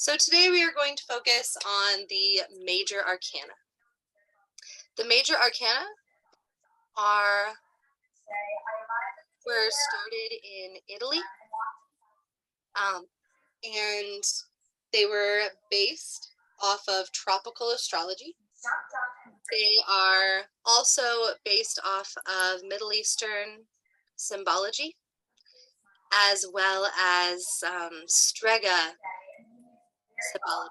So today we are going to focus on the Major Arcana. The Major Arcana are were started in Italy, and they were based off of tropical astrology. They are also based off of Middle Eastern symbology, as well as strega symbology.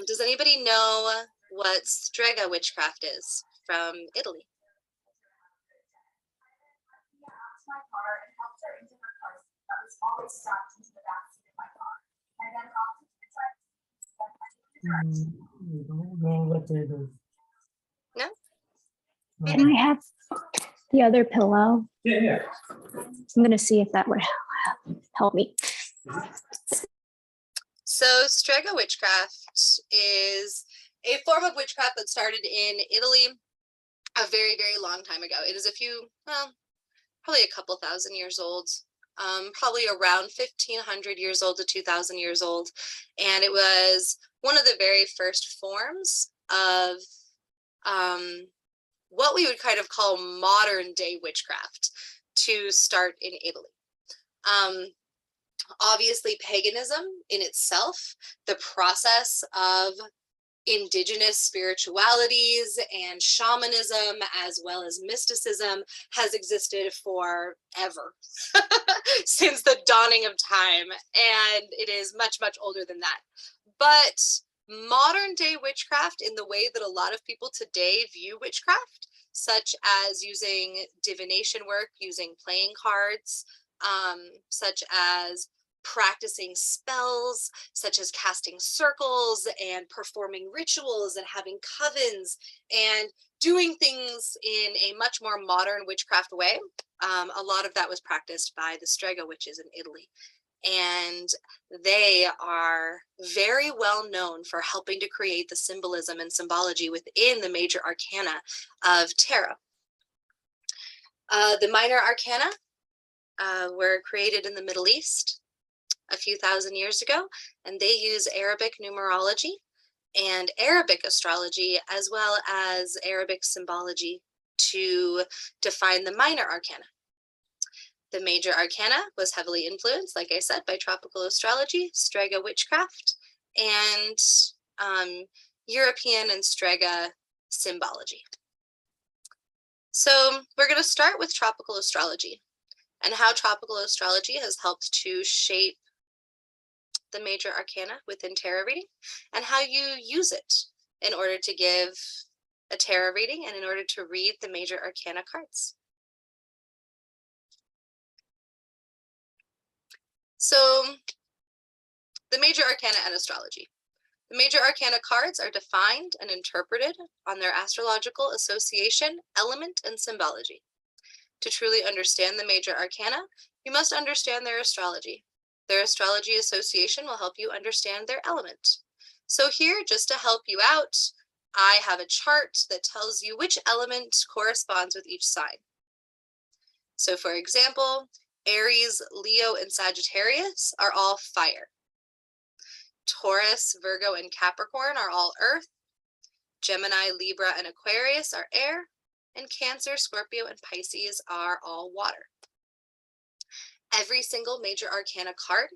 Does anybody know what strega witchcraft is from Italy? We don't know what they do. No? Can I have the other pillow? Yeah. I'm gonna see if that would help me. So strega witchcraft is a form of witchcraft that started in Italy a very, very long time ago. It is probably a couple thousand years old, probably around 1,500 years old to 2,000 years old. And it was one of the very first forms of what we would kind of call modern day witchcraft to start in Italy. Obviously, paganism in itself, the process of indigenous spiritualities and shamanism, as well as mysticism, has existed forever since the dawning of time, and it is much, much older than that. But modern day witchcraft, in the way that a lot of people today view witchcraft, such as using divination work, using playing cards, such as practicing spells, such as casting circles and performing rituals and having covens and doing things in a much more modern witchcraft way. A lot of that was practiced by the Strega witches in Italy. And they are very well known for helping to create the symbolism and symbology within the major arcana of tarot. The minor arcana were created in the Middle East a few thousand years ago, and they use Arabic numerology and Arabic astrology, as well as Arabic symbology, to define the minor arcana. The major arcana was heavily influenced, like I said, by tropical astrology, strega witchcraft, and European and strega symbology. So we're going to start with tropical astrology and how tropical astrology has helped to shape the major arcana within tarot reading, and how you use it in order to give a tarot reading and in order to read the major arcana cards. So the major arcana and astrology. The major arcana cards are defined and interpreted on their astrological association, element, and symbology. To truly understand the major arcana, you must understand their astrology. Their astrology association will help you understand their element. So here, just to help you out, I have a chart that tells you which element corresponds with each sign. So for example, Aries, Leo, and Sagittarius are all fire. Taurus, Virgo, and Capricorn are all earth. Gemini, Libra, and Aquarius are air. And Cancer, Scorpio, and Pisces are all water. Every single major arcana card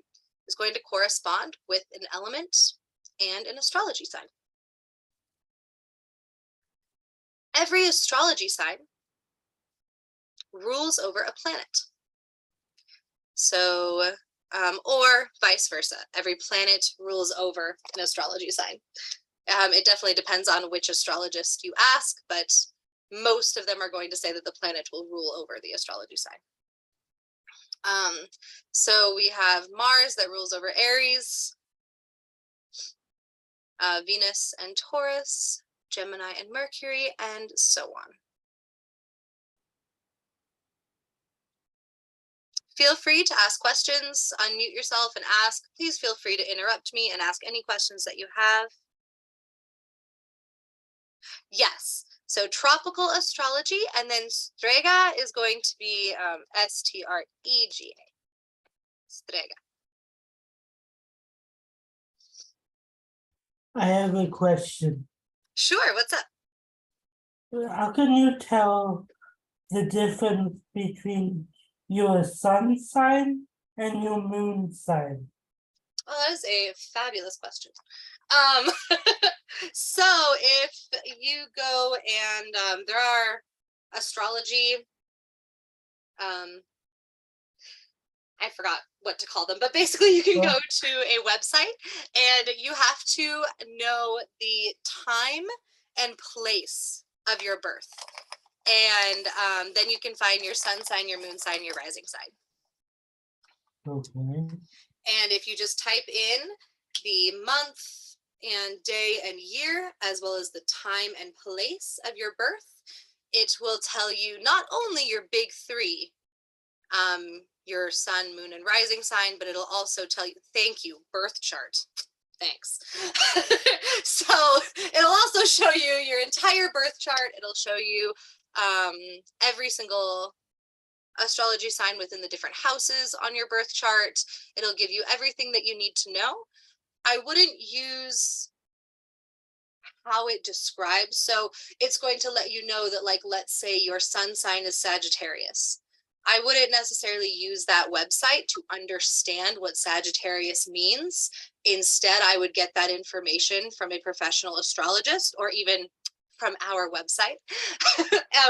is going to correspond with an element and an astrology sign. Every astrology sign rules over a planet. So, or vice versa, every planet rules over an astrology sign. It definitely depends on which astrologist you ask, but most of them are going to say that the planet will rule over the astrology sign. So we have Mars that rules over Aries, Venus and Taurus, Gemini and Mercury, and so on. Feel free to ask questions, unmute yourself and ask. Please feel free to interrupt me and ask any questions that you have. Yes, so tropical astrology, and then strega is going to be S-T-R-E-G-A. Strega. I have a question. Sure, what's up? How can you tell the difference between your sun sign and your moon sign? Well, that is a fabulous question. Um, so if you go and there are astrology, I forgot what to call them, but basically you can go to a website and you have to know the time and place of your birth. And then you can find your sun sign, your moon sign, your rising sign. Okay. And if you just type in the month and day and year, as well as the time and place of your birth, it will tell you not only your big three, your sun, moon, and rising sign, but it'll also tell you, thank you, birth chart. Thanks. So it'll also show you your entire birth chart. It'll show you every single astrology sign within the different houses on your birth chart. It'll give you everything that you need to know. I wouldn't use how it describes. So it's going to let you know that, like, let's say your sun sign is Sagittarius. I wouldn't necessarily use that website to understand what Sagittarius means. Instead, I would get that information from a professional astrologist or even from our website.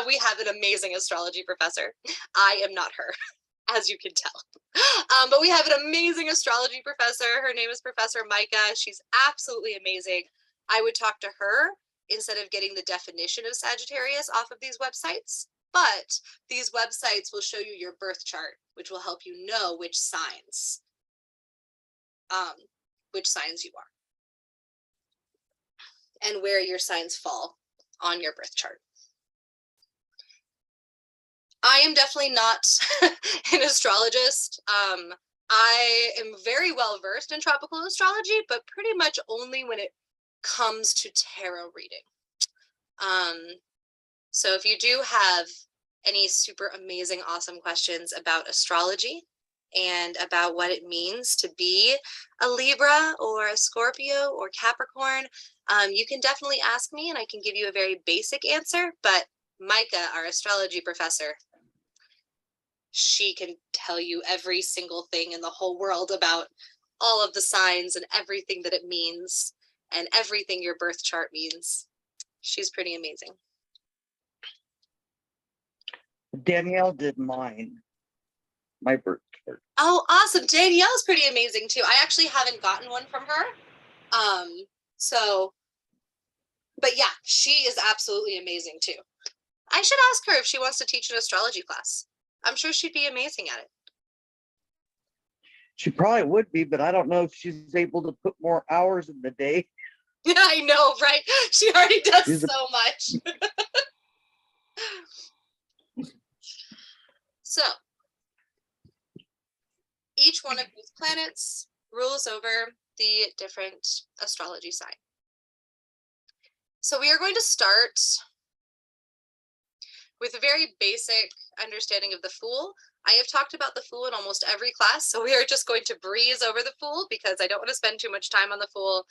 We have an amazing astrology professor. I am not her, as you can tell. But we have an amazing astrology professor. Her name is Professor Micah. She's absolutely amazing. I would talk to her instead of getting the definition of Sagittarius off of these websites. But these websites will show you your birth chart, which will help you know which signs you are and where your signs fall on your birth chart. I am definitely not an astrologist. I am very well versed in tropical astrology, but pretty much only when it comes to tarot reading. So if you do have any super amazing, awesome questions about astrology and about what it means to be a Libra or a Scorpio or Capricorn, you can definitely ask me and I can give you a very basic answer. But Micah, our astrology professor, she can tell you every single thing in the whole world about all of the signs and everything that it means and everything your birth chart means. She's pretty amazing. Danielle did mine, my birth chart. Oh, awesome. Danielle's pretty amazing too. I actually haven't gotten one from her. But yeah, she is absolutely amazing too. I should ask her if she wants to teach an astrology class. I'm sure she'd be amazing at it. She probably would be, but I don't know if she's able to put more hours in the day. Yeah, I know, right? She already does so much. So, each one of these planets rules over the different astrology sign. So we are going to start with a very basic understanding of the Fool. I have talked about the Fool in almost every class, so we are just going to breeze over the Fool because I don't want to spend too much time on the Fool.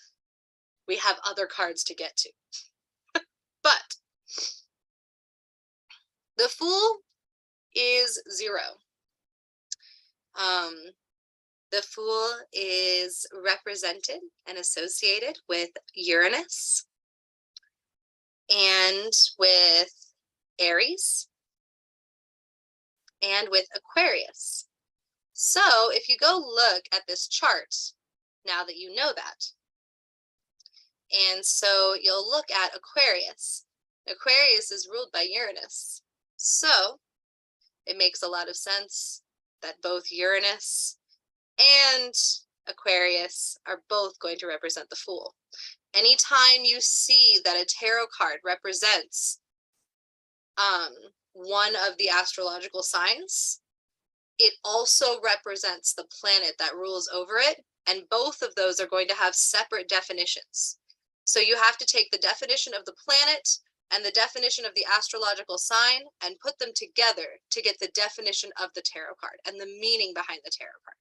We have other cards to get to. But the Fool is 0. The Fool is represented and associated with Uranus and with Aries and with Aquarius. So if you go look at this chart, now that you know that, and so you'll look at Aquarius. Aquarius is ruled by Uranus. So it makes a lot of sense that both Uranus and Aquarius are both going to represent the Fool. Anytime you see that a tarot card represents one of the astrological signs, it also represents the planet that rules over it, and both of those are going to have separate definitions. So you have to take the definition of the planet and the definition of the astrological sign and put them together to get the definition of the tarot card and the meaning behind the tarot card.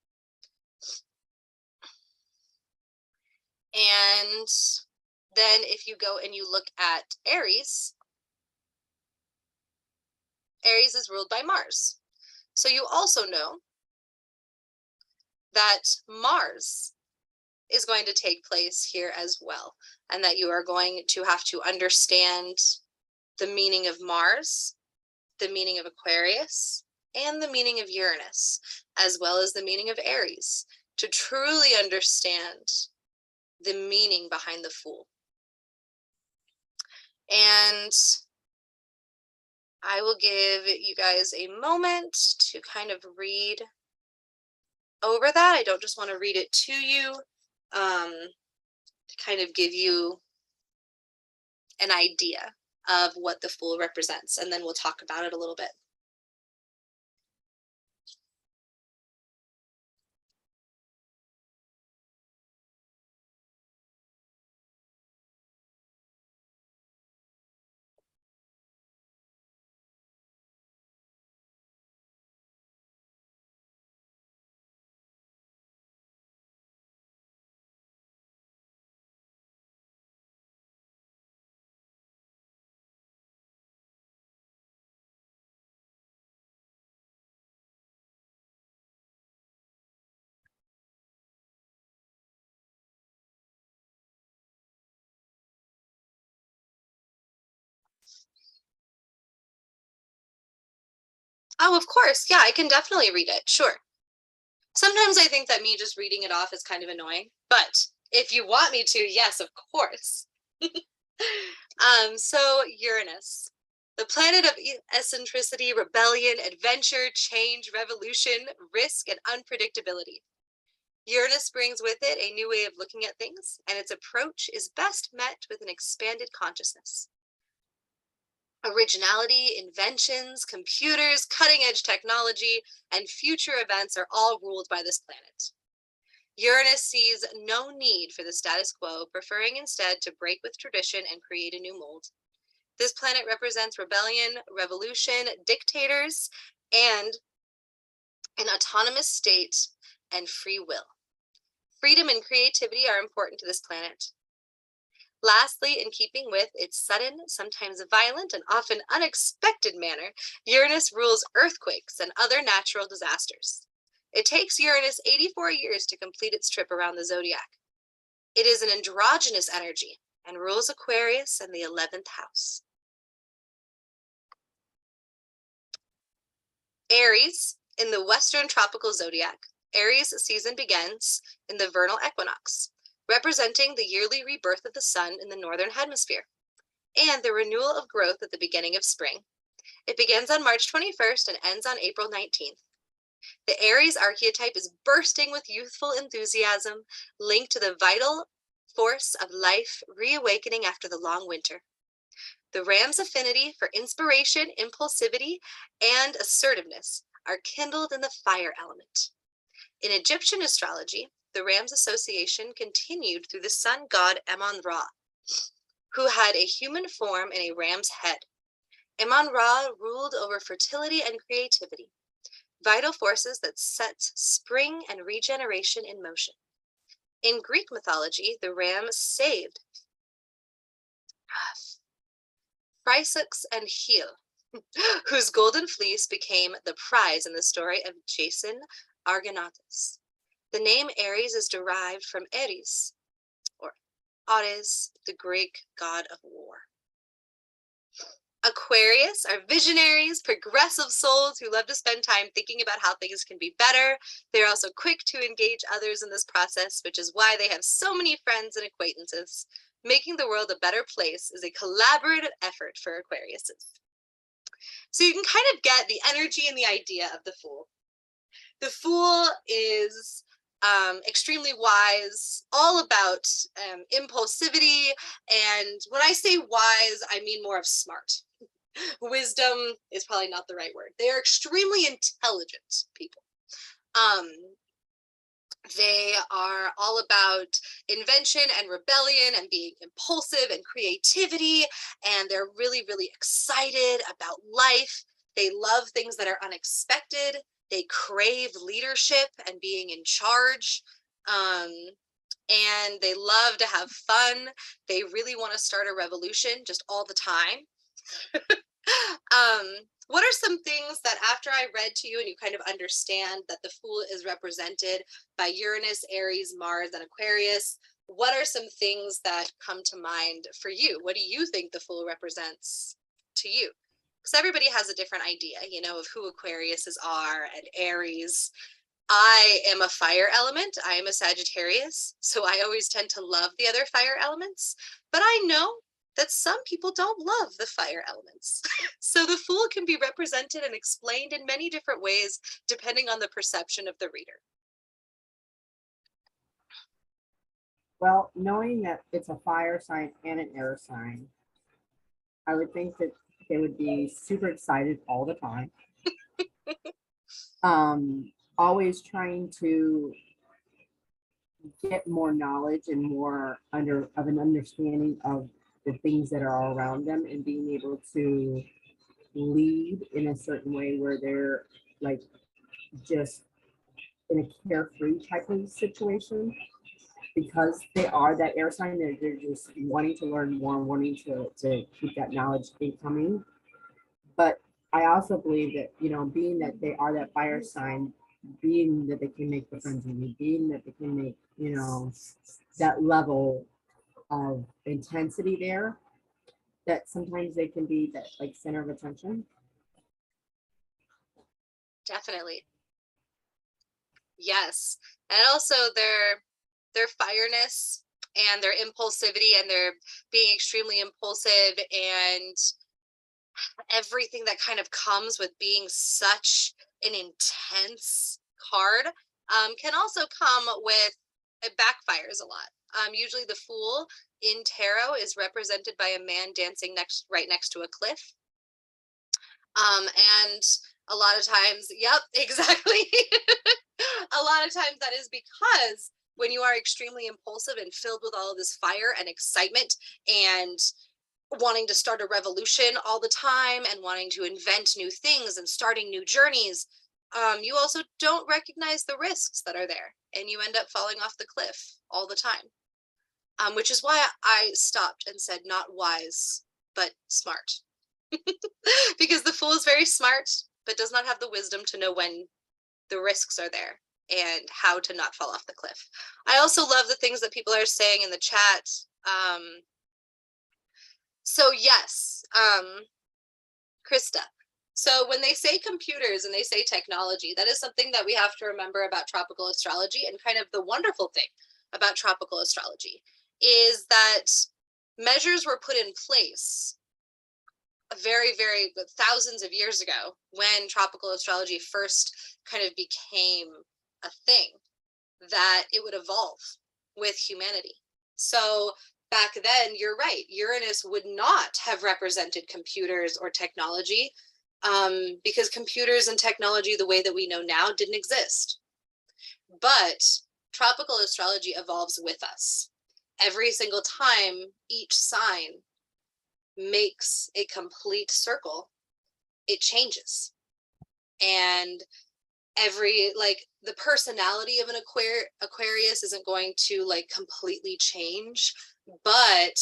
And then if you go and you look at Aries, Aries is ruled by Mars. So you also know that Mars is going to take place here as well, and that you are going to have to understand the meaning of Mars, the meaning of Aquarius, and the meaning of Uranus, as well as the meaning of Aries, to truly understand the meaning behind the Fool. And I will give you guys a moment to kind of read over that. I don't just want to read it to you, to kind of give you an idea of what the Fool represents, and then we'll talk about it a little bit. Oh, of course. Yeah, I can definitely read it. Sure. Sometimes I think that me just reading it off is kind of annoying, but if you want me to, yes, of course. So Uranus, the planet of eccentricity, rebellion, adventure, change, revolution, risk, and unpredictability. Uranus brings with it a new way of looking at things, and its approach is best met with an expanded consciousness. Originality, inventions, computers, cutting-edge technology, and future events are all ruled by this planet. Uranus sees no need for the status quo, preferring instead to break with tradition and create a new mold. This planet represents rebellion, revolution, dictators, and an autonomous state and free will. Freedom and creativity are important to this planet. Lastly, in keeping with its sudden, sometimes violent, and often unexpected manner, Uranus rules earthquakes and other natural disasters. It takes Uranus 84 years to complete its trip around the zodiac. It is an androgynous energy and rules Aquarius and the 11th house. Aries, in the Western tropical zodiac, Aries season begins in the vernal equinox, representing the yearly rebirth of the sun in the northern hemisphere, and the renewal of growth at the beginning of spring. It begins on March 21st and ends on April 19th. The Aries archetype is bursting with youthful enthusiasm, linked to the vital force of life reawakening after the long winter. The Ram's affinity for inspiration, impulsivity, and assertiveness are kindled in the fire element. In Egyptian astrology, the Ram's association continued through the sun god Amun-Ra, who had a human form and a ram's head. Amun-Ra ruled over fertility and creativity, vital forces that set spring and regeneration in motion. In Greek mythology, the ram saved Phryxus and Hel, whose golden fleece became the prize in the story of Jason Argonautes. The name Aries is derived from Eris, or Ares, the Greek god of war. Aquarius are visionaries, progressive souls who love to spend time thinking about how things can be better. They're also quick to engage others in this process, which is why they have so many friends and acquaintances. Making the world a better place is a collaborative effort for Aquariuses. So you can kind of get the energy and the idea of the Fool. The Fool is extremely wise, all about impulsivity, and when I say wise, I mean more of smart. Wisdom is probably not the right word. They are extremely intelligent people. They are all about invention and rebellion and being impulsive and creativity, and they're really, really excited about life. They love things that are unexpected. They crave leadership and being in charge. and they love to have fun. They really want to start a revolution just all the time. What are some things that after I read to you and you kind of understand that the Fool is represented by Uranus, Aries, Mars, and Aquarius, what are some things that come to mind for you? What do you think the Fool represents to you? Because everybody has a different idea, you know, of who Aquariuses are and Aries. I am a fire element. I am a Sagittarius, so I always tend to love the other fire elements. But I know that some people don't love the fire elements. So the Fool can be represented and explained in many different ways, depending on the perception of the reader. Well, knowing that it's a fire sign and an air sign, I would think that they would be super excited all the time. Always trying to get more knowledge and more of an understanding of the things that are around them, and being able to lead in a certain way where they're like just in a carefree type of situation, because they are that air sign. They're just wanting to learn more, wanting to keep that knowledge incoming. But I also believe that, you know, being that they are that fire sign, being that they can make the friends with you, being that they can make, you know, that level of intensity there, that sometimes they can be that like center of attention. Definitely. Yes. And also their fireness and their impulsivity and their being extremely impulsive and everything that kind of comes with being such an intense card can also come with, it backfires a lot. Usually the Fool in tarot is represented by a man dancing right next to a cliff. And a lot of times, yep, exactly. A lot of times that is because when you are extremely impulsive and filled with all of this fire and excitement and wanting to start a revolution all the time and wanting to invent new things and starting new journeys, you also don't recognize the risks that are there, and you end up falling off the cliff all the time, which is why I stopped and said not wise, but smart. Because the Fool is very smart, but does not have the wisdom to know when the risks are there and how to not fall off the cliff. I also love the things that people are saying in the chat. So yes, Krista. So when they say computers and they say technology, that is something that we have to remember about tropical astrology. And kind of the wonderful thing about tropical astrology is that measures were put in place very, very thousands of years ago when tropical astrology first kind of became a thing, that it would evolve with humanity. So back then, you're right, Uranus would not have represented computers or technology, because computers and technology the way that we know now didn't exist. But tropical astrology evolves with us. Every single time each sign makes a complete circle, it changes. And every, like, the personality of an Aquarius isn't going to like completely change, but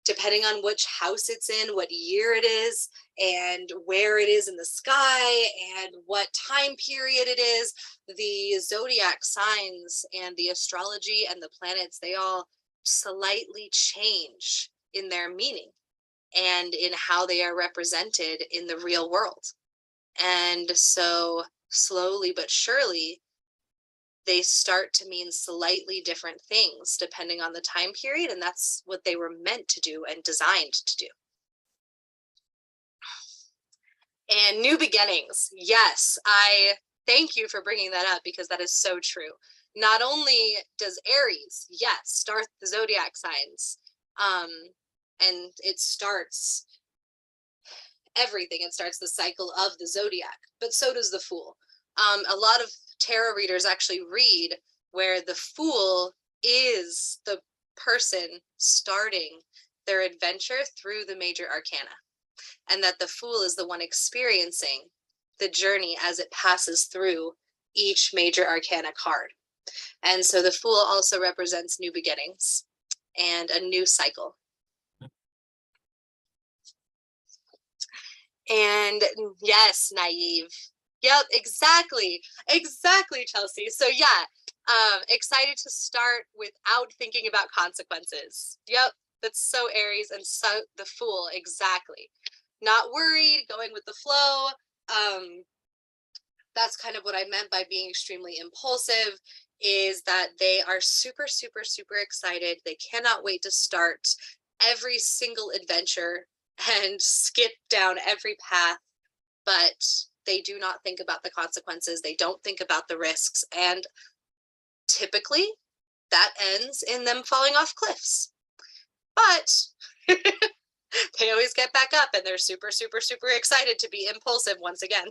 depending on which house it's in, what year it is, and where it is in the sky, and what time period it is, the zodiac signs and the astrology and the planets, they all slightly change in their meaning and in how they are represented in the real world. And so slowly but surely, they start to mean slightly different things depending on the time period, and that's what they were meant to do and designed to do. And new beginnings. Yes, I thank you for bringing that up, because that is so true. Not only does Aries, yes, start the zodiac signs, and it starts everything. It starts the cycle of the zodiac, but so does the Fool. A lot of tarot readers actually read where the Fool is the person starting their adventure through the Major Arcana, and that the Fool is the one experiencing the journey as it passes through each Major Arcana card. And so the Fool also represents new beginnings and a new cycle. And yes, naive. Yep, exactly. Exactly, Chelsea. So yeah, excited to start without thinking about consequences. Yep, that's so Aries and so the Fool, exactly. Not worried, going with the flow. That's kind of what I meant by being extremely impulsive, is that they are super, super, super excited. They cannot wait to start every single adventure and skip down every path, but they do not think about the consequences. They don't think about the risks. And typically that ends in them falling off cliffs. But they always get back up and they're super, super, super excited to be impulsive once again.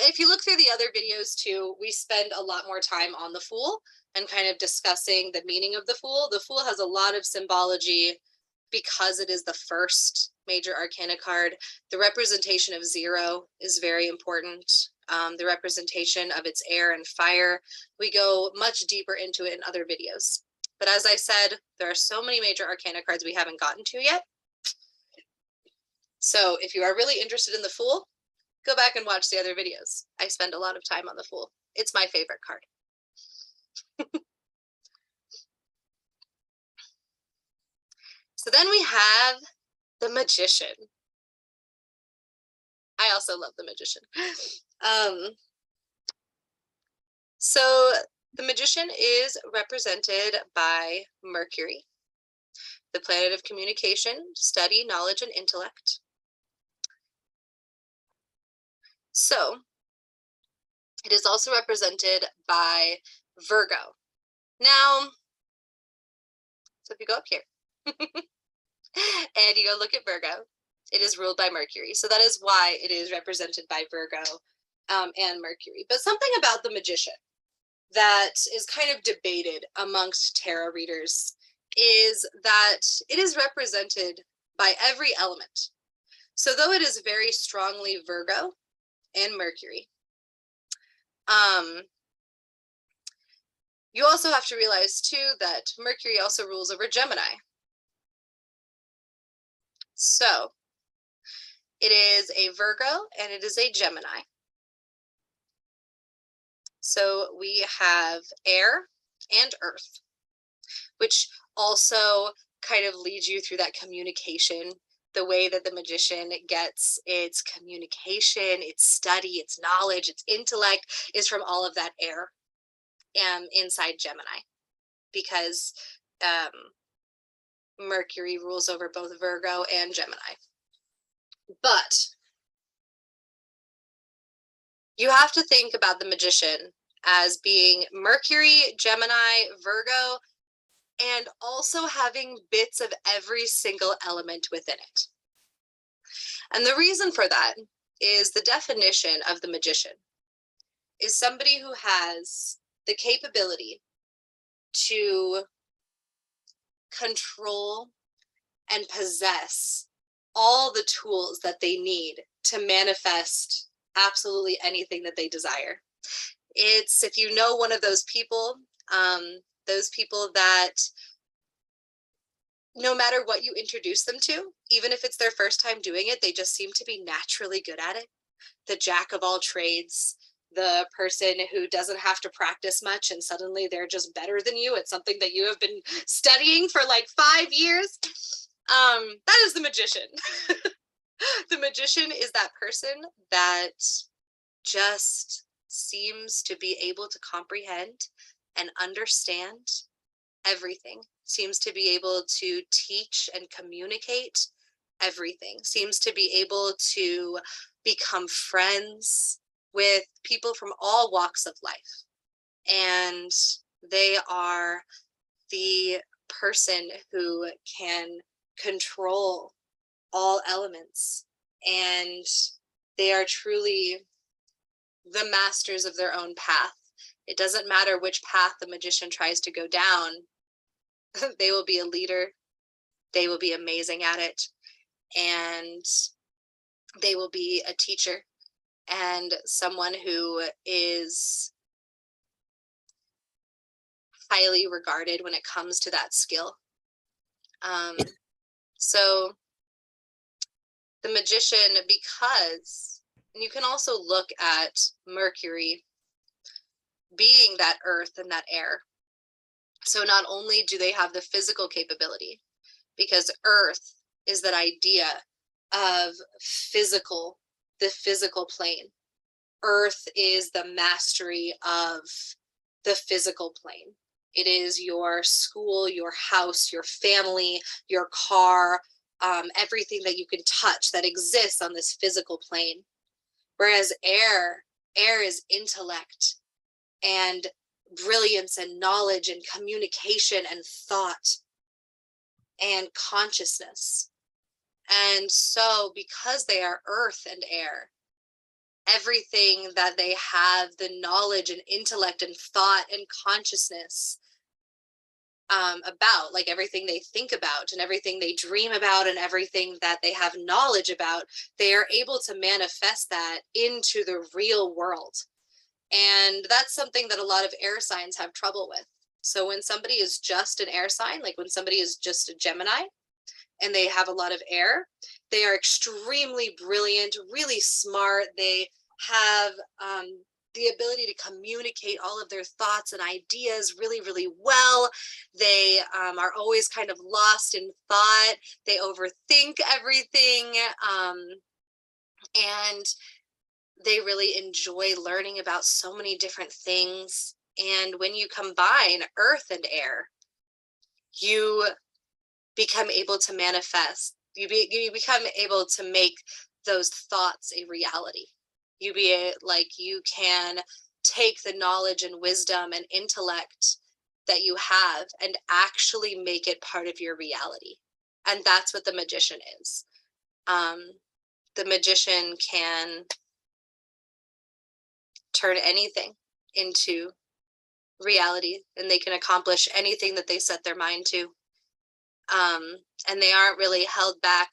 If you look through the other videos too, we spend a lot more time on the Fool and kind of discussing the meaning of the Fool. The Fool has a lot of symbology because it is the first major arcana card. The representation of 0 is very important. The representation of its air and fire. We go much deeper into it in other videos. But as I said, there are so many major arcana cards we haven't gotten to yet. So if you are really interested in the Fool, go back and watch the other videos. I spend a lot of time on the Fool. It's my favorite card. So then we have the Magician. I also love the Magician. So the Magician is represented by Mercury, the planet of communication, study, knowledge, and intellect. So it is also represented by Virgo. Now, so if you go up here and you go look at Virgo, it is ruled by Mercury. So that is why it is represented by Virgo and Mercury. But something about the Magician that is kind of debated amongst tarot readers is that it is represented by every element. So though it is very strongly Virgo and Mercury, you also have to realize too that Mercury also rules over Gemini. So it is a Virgo and it is a Gemini. So we have air and earth, which also kind of leads you through that communication. The way that the Magician gets its communication, its study, its knowledge, its intellect is from all of that air inside Gemini, because Mercury rules over both Virgo and Gemini. But you have to think about the Magician as being Mercury, Gemini, Virgo, and also having bits of every single element within it. And the reason for that is the definition of the Magician is somebody who has the capability to control and possess all the tools that they need to manifest absolutely anything that they desire. It's, if you know one of those people that no matter what you introduce them to, even if it's their first time doing it, they just seem to be naturally good at it. The jack of all trades, the person who doesn't have to practice much and suddenly they're just better than you at something that you have been studying for like 5 years. That is the Magician. The Magician is that person that just seems to be able to comprehend and understand everything, seems to be able to teach and communicate everything, seems to be able to become friends with people from all walks of life. And they are the person who can control all elements, and they are truly the masters of their own path. It doesn't matter which path the Magician tries to go down, they will be a leader. They will be amazing at it. And They will be a teacher and someone who is highly regarded when it comes to that skill. So the magician, because, and you can also look at Mercury being that earth and that air. So not only do they have the physical capability, because earth is that idea of physical, the physical plane. Earth is the mastery of the physical plane. It is your school, your house, your family, your car, everything that you can touch that exists on this physical plane. Whereas air is intellect and brilliance and knowledge and communication and thought and consciousness. And so because they are earth and air, everything that they have, the knowledge and intellect and thought and consciousness about, like everything they think about and everything they dream about and everything that they have knowledge about, they are able to manifest that into the real world. And that's something that a lot of air signs have trouble with. So when somebody is just an air sign, like when somebody is just a Gemini and they have a lot of air, they are extremely brilliant, really smart. They have the ability to communicate all of their thoughts and ideas really, really well. They are always kind of lost in thought. They overthink everything. And they really enjoy learning about so many different things. And when you combine earth and air, you become able to manifest. You become able to make those thoughts a reality. You can take the knowledge and wisdom and intellect that you have and actually make it part of your reality. And that's what the magician is. The magician can turn anything into reality, and they can accomplish anything that they set their mind to. And they aren't really held back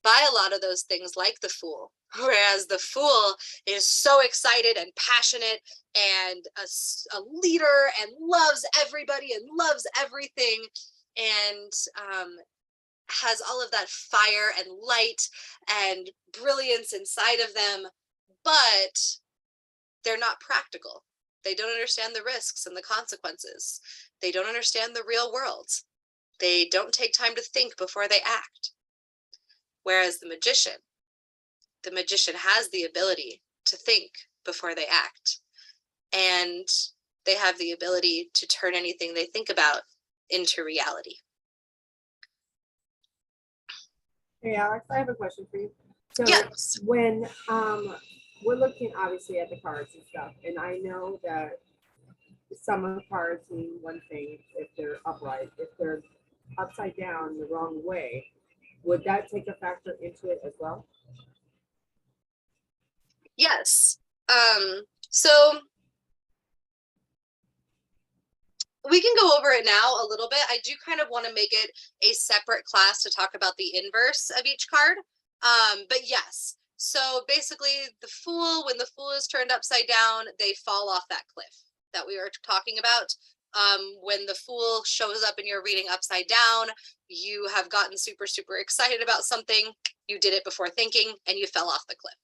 by a lot of those things like the Fool. Whereas the Fool is so excited and passionate and a leader and loves everybody and loves everything and has all of that fire and light and brilliance inside of them, but they're not practical. They don't understand the risks and the consequences. They don't understand the real world. They don't take time to think before they act. Whereas the magician has the ability to think before they act. And they have the ability to turn anything they think about into reality. Hey, Alex, I have a question for you. So Yes. when we're looking obviously at the cards and stuff, and I know that some of the cards mean one thing if they're upright. If they're upside down the wrong way, would that take a factor into it as well? Yes. So we can go over it now a little bit. I do kind of want to make it a separate class to talk about the inverse of each card. But yes, so basically the Fool, when the Fool is turned upside down, they fall off that cliff that we were talking about. When the Fool shows up in your reading upside down, you have gotten super, super excited about something. You did it before thinking and you fell off the cliff.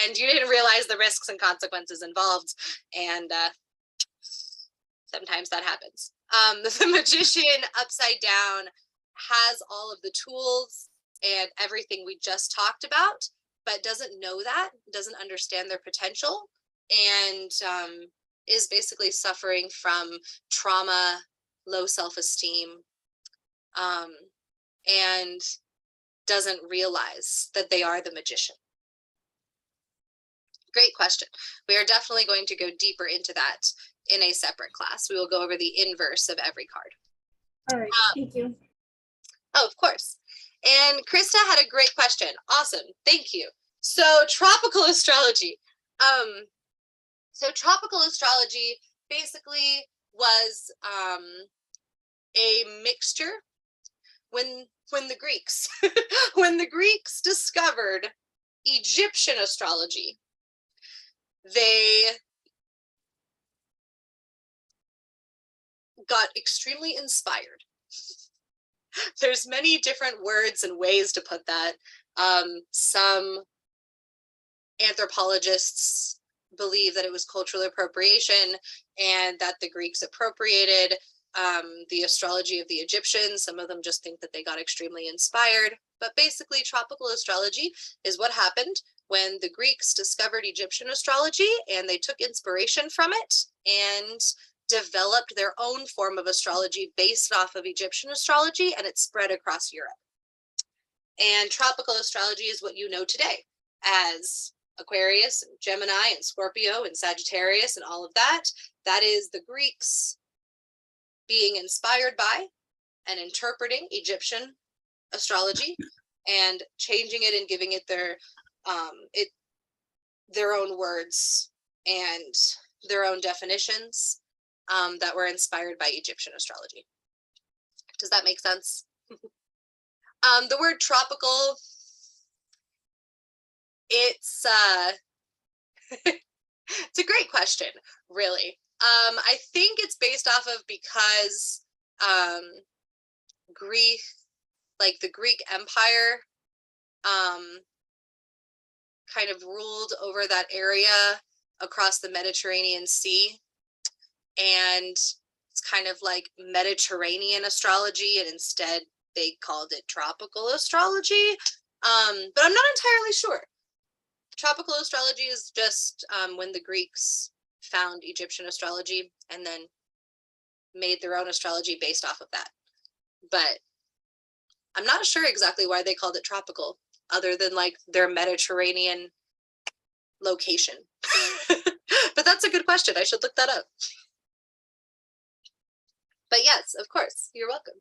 And you didn't realize the risks and consequences involved. And sometimes that happens. The magician upside down has all of the tools and everything we just talked about, but doesn't know that, doesn't understand their potential, and is basically suffering from trauma, low self-esteem, and doesn't realize that they are the magician. Great question. We are definitely going to go deeper into that in a separate class. We will go over the inverse of every card. All right, thank you. Oh, of course. And Krista had a great question. Awesome. Thank you. So tropical astrology. So tropical astrology basically was a mixture when the Greeks when the Greeks discovered Egyptian astrology. They got extremely inspired. There's many different words and ways to put that. Some anthropologists believe that it was cultural appropriation and that the Greeks appropriated the astrology of the Egyptians. Some of them just think that they got extremely inspired. But basically, tropical astrology is what happened when the Greeks discovered Egyptian astrology and they took inspiration from it and developed their own form of astrology based off of Egyptian astrology, and it spread across Europe. And tropical astrology is what you know today as Aquarius and Gemini and Scorpio and Sagittarius and all of that. That is the Greeks being inspired by and interpreting Egyptian astrology and changing it and giving it their own words and their own definitions that were inspired by Egyptian astrology. Does that make sense? The word tropical, it's it's a great question, really. I think it's based off of because Greek, like the Greek Empire, kind of ruled over that area across the Mediterranean Sea, and it's kind of like Mediterranean astrology, and instead they called it tropical astrology. But I'm not entirely sure. Tropical astrology is just when the Greeks found Egyptian astrology and then made their own astrology based off of that. But I'm not sure exactly why they called it tropical, other than like their Mediterranean location. But that's a good question. I should look that up. But yes, of course, you're welcome.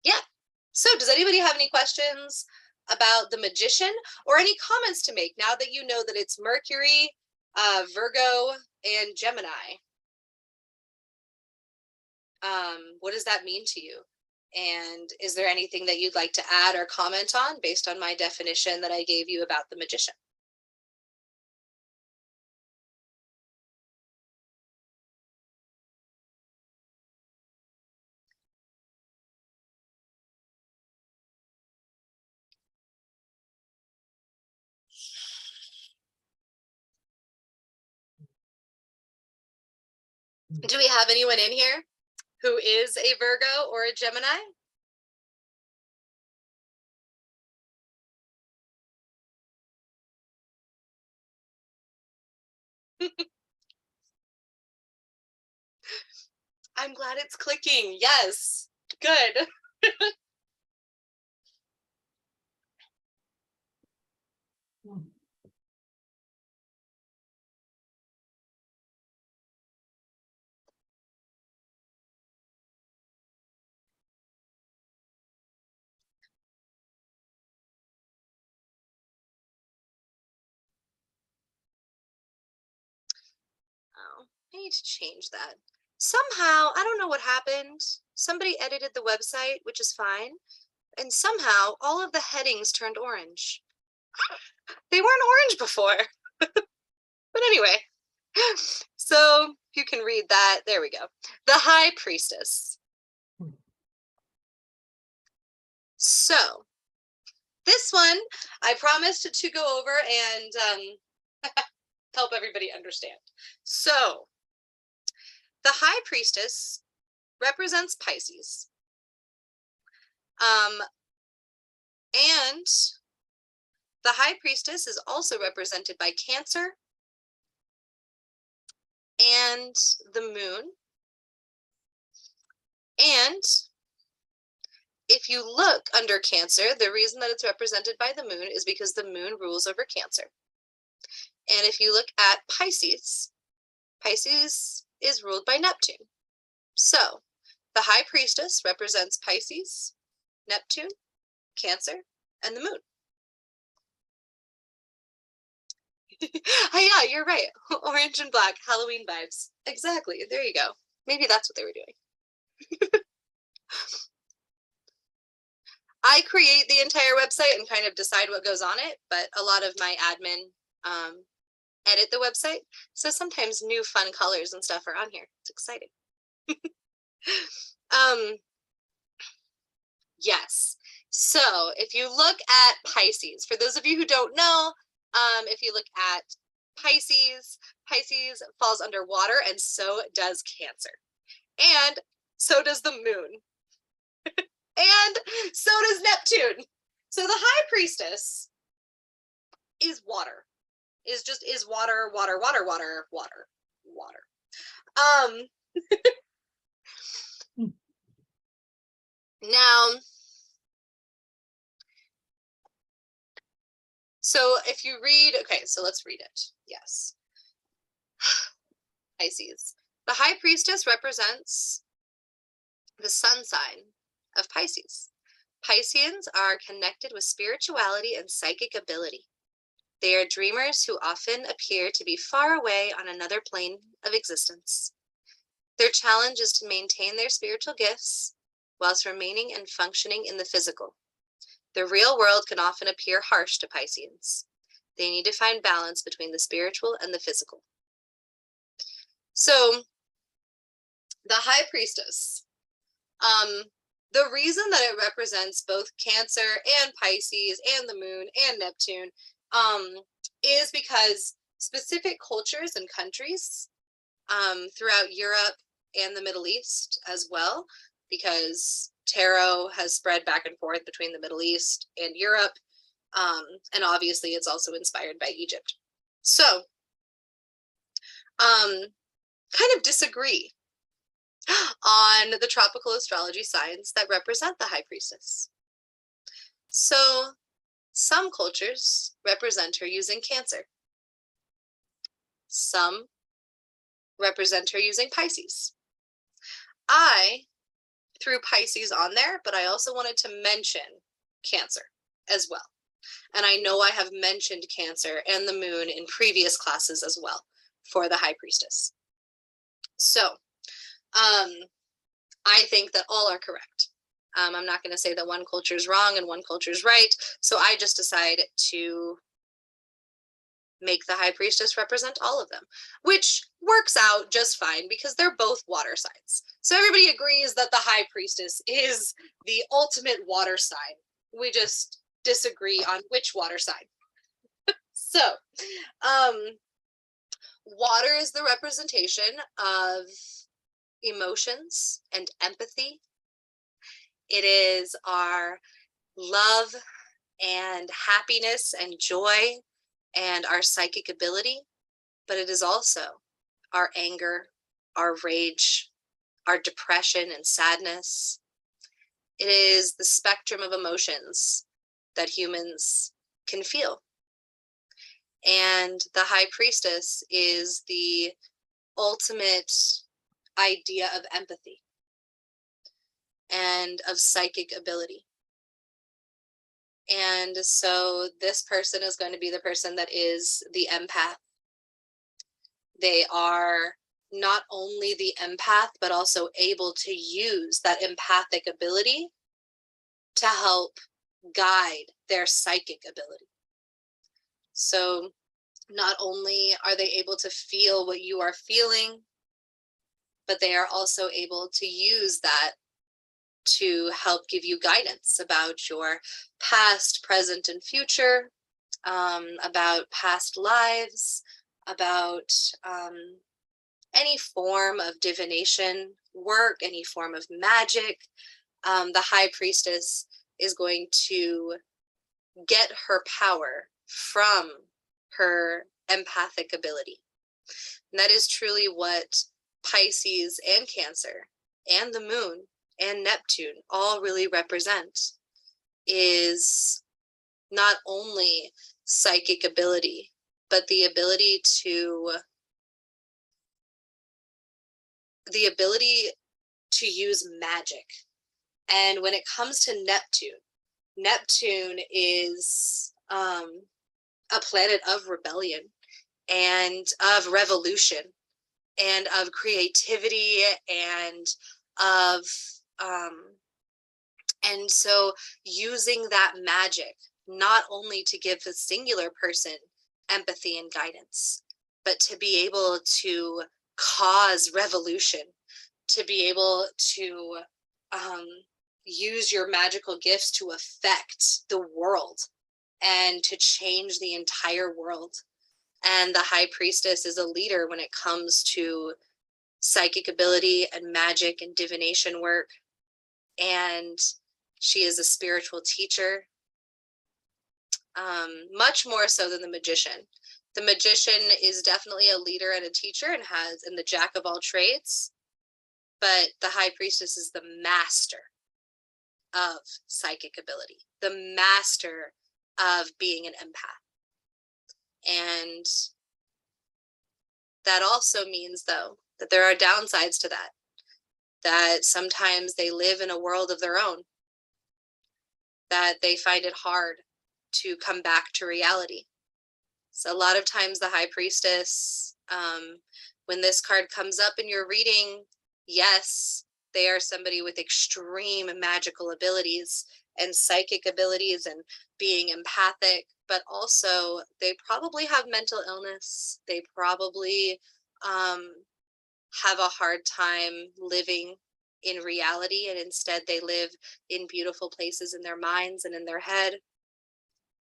Yeah. So does anybody have any questions about the magician or any comments to make now that you know that it's Mercury, Virgo, and Gemini? What does that mean to you? And is there anything that you'd like to add or comment on based on my definition that I gave you about the magician? Do we have anyone in here who is a Virgo or a Gemini? I'm glad it's clicking. Yes, good. Oh, I need to change that. Somehow, I don't know what happened. Somebody edited the website, which is fine. And somehow all of the headings turned orange. They weren't orange before. But anyway, so you can read that. There we go. The High Priestess. So this one, I promised to go over and help everybody understand. So the High Priestess represents Pisces. And the High Priestess is also represented by Cancer and the Moon. And if you look under Cancer, the reason that it's represented by the Moon is because the Moon rules over Cancer. And if you look at Pisces, Pisces is ruled by Neptune. So the High Priestess represents Pisces, Neptune, Cancer, and the Moon. Yeah, you're right. Orange and black, Halloween vibes. Exactly. There you go. Maybe that's what they were doing. I create the entire website and kind of decide what goes on it, but a lot of my admin edit the website. So sometimes new fun colors and stuff are on here. It's exciting. Yes. So if you look at Pisces, for those of you who don't know, if you look at Pisces, Pisces falls under water, and so does Cancer. And so does the moon. And so does Neptune. So the high priestess is water. Is water, water, water, water, water, water. Now, so if you read, okay, so let's read it. Yes. Pisces. The high priestess represents the sun sign of Pisces. Pisceans are connected with spirituality and psychic ability. They are dreamers who often appear to be far away on another plane of existence. Their challenge is to maintain their spiritual gifts whilst remaining and functioning in the physical. The real world can often appear harsh to Pisceans. They need to find balance between the spiritual and the physical. So, the high priestess, the reason that it represents both Cancer and Pisces and the moon and Neptune is because specific cultures and countries throughout Europe and the Middle East as well, because tarot has spread back and forth between the Middle East and Europe, and obviously it's also inspired by Egypt. So, kind of disagree on the tropical astrology signs that represent the high priestess. So, some cultures represent her using Cancer. Some represent her using Pisces. I threw Pisces on there, but I also wanted to mention Cancer as well. And I know I have mentioned Cancer and the moon in previous classes as well for the high priestess. So, I think that all are correct. I'm not going to say that one culture is wrong and one culture is right. So I just decided to make the high priestess represent all of them, which works out just fine because they're both water signs. So everybody agrees that the high priestess is the ultimate water sign. We just disagree on which water sign. So, water is the representation of emotions and empathy. It is our love and happiness and joy and our psychic ability, but it is also our anger, our rage, our depression and sadness. It is the spectrum of emotions that humans can feel. And the high priestess is the ultimate idea of empathy and of psychic ability. And so this person is going to be the person that is the empath. They are not only the empath, but also able to use that empathic ability to help guide their psychic ability. So not only are they able to feel what you are feeling, but they are also able to use that to help give you guidance about your past, present, and future, about past lives, about any form of divination work, any form of magic. The high priestess is going to get her power from her empathic ability. And that is truly what Pisces and Cancer and the moon and Neptune all really represent, is not only psychic ability, but the ability to use magic. And when it comes to Neptune, Neptune is a planet of rebellion and of revolution and of creativity and of And so using that magic, not only to give a singular person empathy and guidance, but to be able to cause revolution, to be able to use your magical gifts to affect the world and to change the entire world. And the high priestess is a leader when it comes to psychic ability and magic and divination work. And she is a spiritual teacher, much more so than the magician. The magician is definitely a leader and a teacher and the jack of all trades, but the high priestess is the master of psychic ability, the master of being an empath. And that also means, though, that there are downsides to that sometimes they live in a world of their own, that they find it hard to come back to reality. So a lot of times the high priestess, when this card comes up in your reading, yes, they are somebody with extreme magical abilities and psychic abilities and being empathic, but also they probably have mental illness. They probably have a hard time living in reality, and instead they live in beautiful places in their minds and in their head.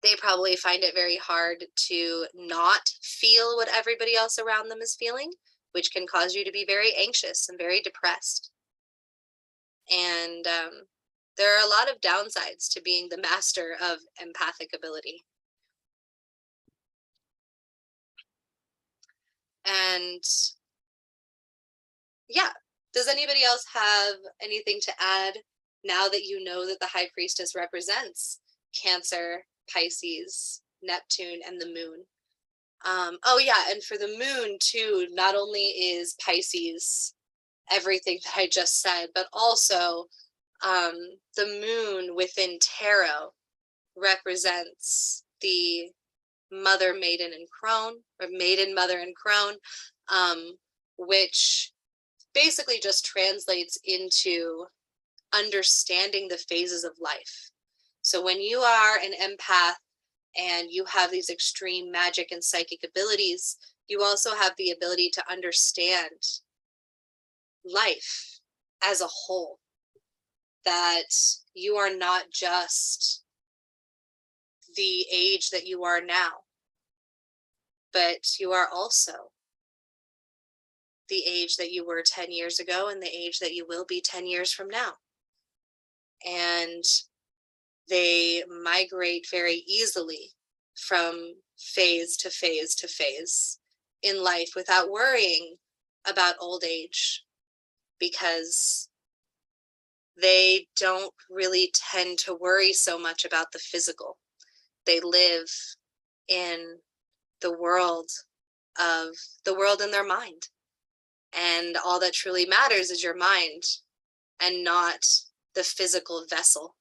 They probably find it very hard to not feel what everybody else around them is feeling, which can cause you to be very anxious and very depressed. And there are a lot of downsides to being the master of empathic ability. And yeah, does anybody else have anything to add now that you know that the high priestess represents Cancer, Pisces, Neptune, and the moon? Oh yeah, and for the moon too, not only is Pisces everything that I just said, but also the moon within tarot represents the mother, maiden, and crone, or maiden, mother, and crone, which basically just translates into understanding the phases of life. So when you are an empath and you have these extreme magic and psychic abilities, you also have the ability to understand life as a whole, that you are not just the age that you are now, but you are also the age that you were 10 years ago and the age that you will be 10 years from now. And they migrate very easily from phase to phase to phase in life without worrying about old age, because they don't really tend to worry so much about the physical. They live in the world in their mind. And all that truly matters is your mind and not the physical vessel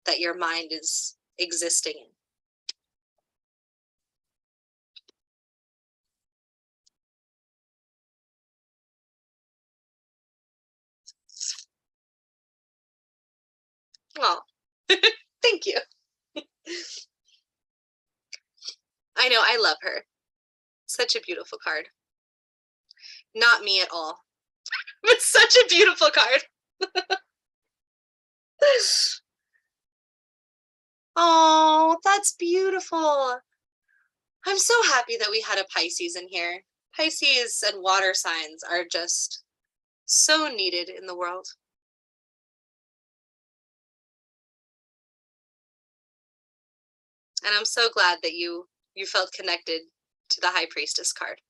that your mind is existing in. Oh, thank you. I know, I love her. Such a beautiful card. Not me at all, but such a beautiful card. Oh, that's beautiful. I'm so happy that we had a Pisces in here. Pisces and water signs are just so needed in the world. And I'm so glad that you felt connected to the High Priestess card.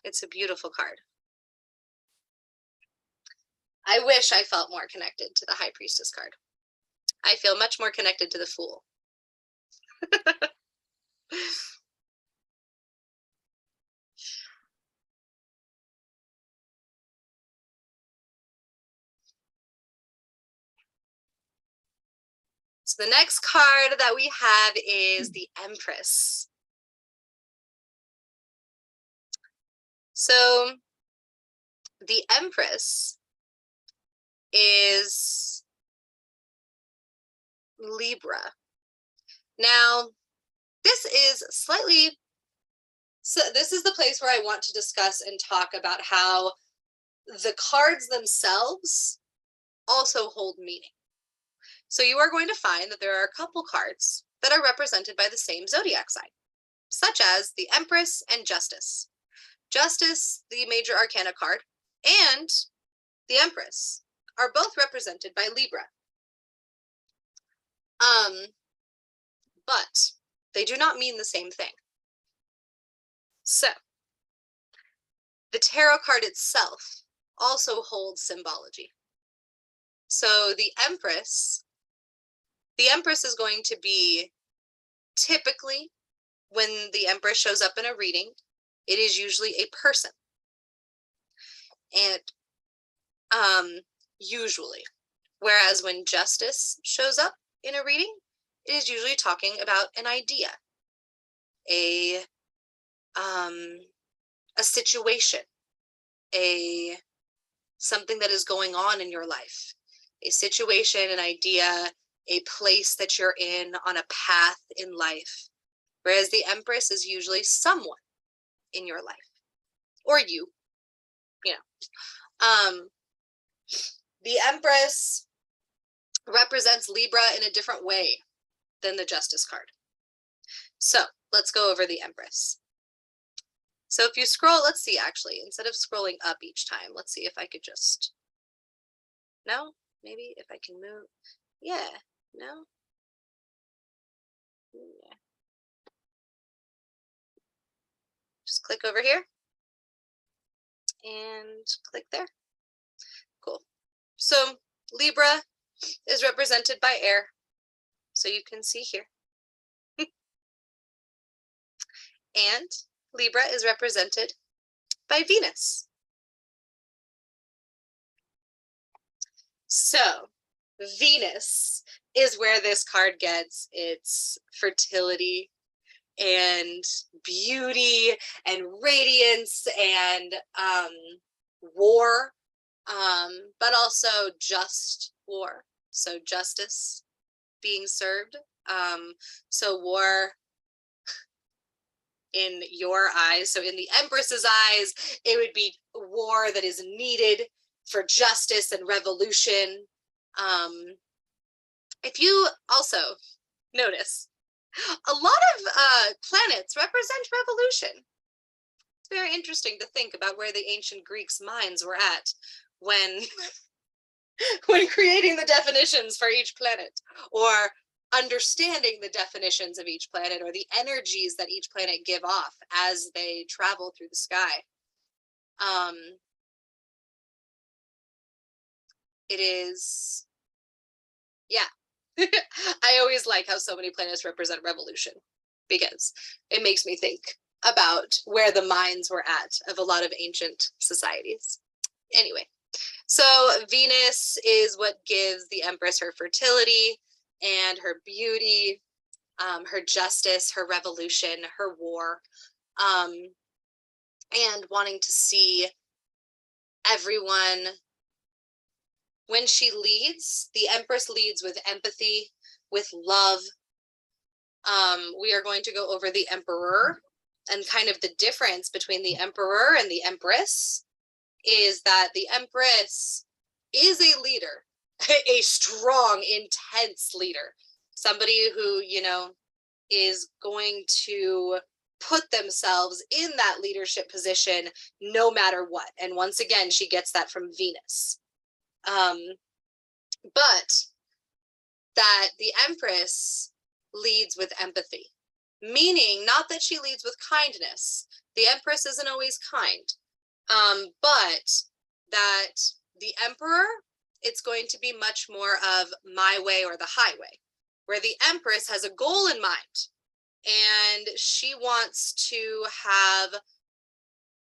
It's a beautiful card. I wish I felt more connected to the High Priestess card. I feel much more connected to the Fool. So the next card that we have is the Empress. So the Empress is Libra. Now, this is slightly, so this is the place where I want to discuss and talk about how the cards themselves also hold meaning. So you are going to find that there are a couple cards that are represented by the same zodiac sign, such as the Empress and Justice. Justice, the Major Arcana card, and the Empress are both represented by Libra. But they do not mean the same thing. So, the tarot card itself also holds symbology. So the Empress is going to be, typically, when the Empress shows up in a reading, it is usually a person. And usually, whereas when Justice shows up in a reading, it is usually talking about an idea, a situation, something that is going on in your life, a situation, an idea, a place that you're in on a path in life. Whereas the Empress is usually someone in your life, or you know. The Empress represents Libra in a different way than the Justice card. So let's go over the Empress. So if you scroll, let's see, actually, instead of scrolling up each time, let's see if I could just, no, maybe if I can move, yeah, no, yeah. Just click over here and click there. Cool. So Libra is represented by air, so you can see here. And Libra is represented by Venus. So Venus is where this card gets its fertility and beauty and radiance and war, but also just war. So justice being served. So war in your eyes, so in the Empress's eyes, it would be war that is needed for justice and revolution. If you also notice, a lot of planets represent revolution. It's very interesting to think about where the ancient Greeks' minds were at when when creating the definitions for each planet, or understanding the definitions of each planet, or the energies that each planet give off as they travel through the sky. It is, yeah. I always like how so many planets represent revolution, because it makes me think about where the minds were at of a lot of ancient societies. Anyway, so Venus is what gives the Empress her fertility and her beauty, her justice, her revolution, her war, and wanting to see everyone. When she leads, the Empress leads with empathy, with love. We are going to go over the Emperor, and kind of the difference between the Emperor and the Empress is that the Empress is a leader, a strong, intense leader, somebody who, is going to put themselves in that leadership position no matter what. And once again, she gets that from Venus. But that the Empress leads with empathy, meaning not that she leads with kindness. The Empress isn't always kind, but that the Emperor, it's going to be much more of my way or the highway, where the Empress has a goal in mind, and she wants to have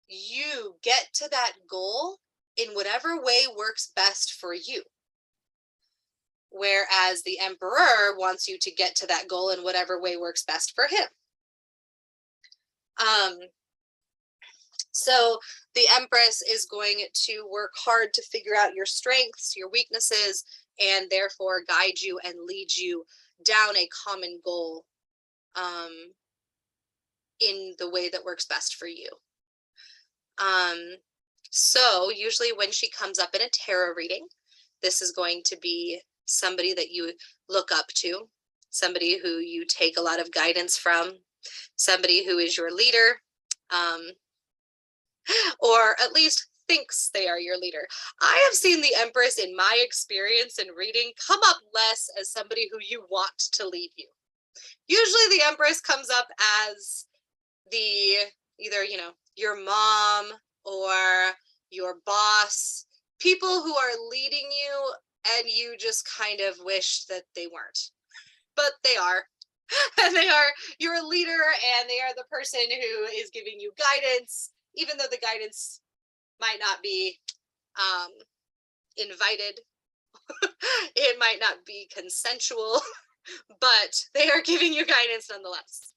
you get to that goal in whatever way works best for you. Whereas the Emperor wants you to get to that goal in whatever way works best for him. So the Empress is going to work hard to figure out your strengths, your weaknesses, and therefore guide you and lead you down a common goal in the way that works best for you. So usually when she comes up in a tarot reading, this is going to be somebody that you look up to, somebody who you take a lot of guidance from, somebody who is your leader, or at least thinks they are your leader. I have seen the Empress, in my experience in reading, come up less as somebody who you want to lead you. Usually the Empress comes up as the either, you know, your mom or your boss, people who are leading you and you just kind of wish that they weren't, but they are. And they are your leader, and they are the person who is giving you guidance, even though the guidance might not be invited. It might not be consensual, but they are giving you guidance nonetheless,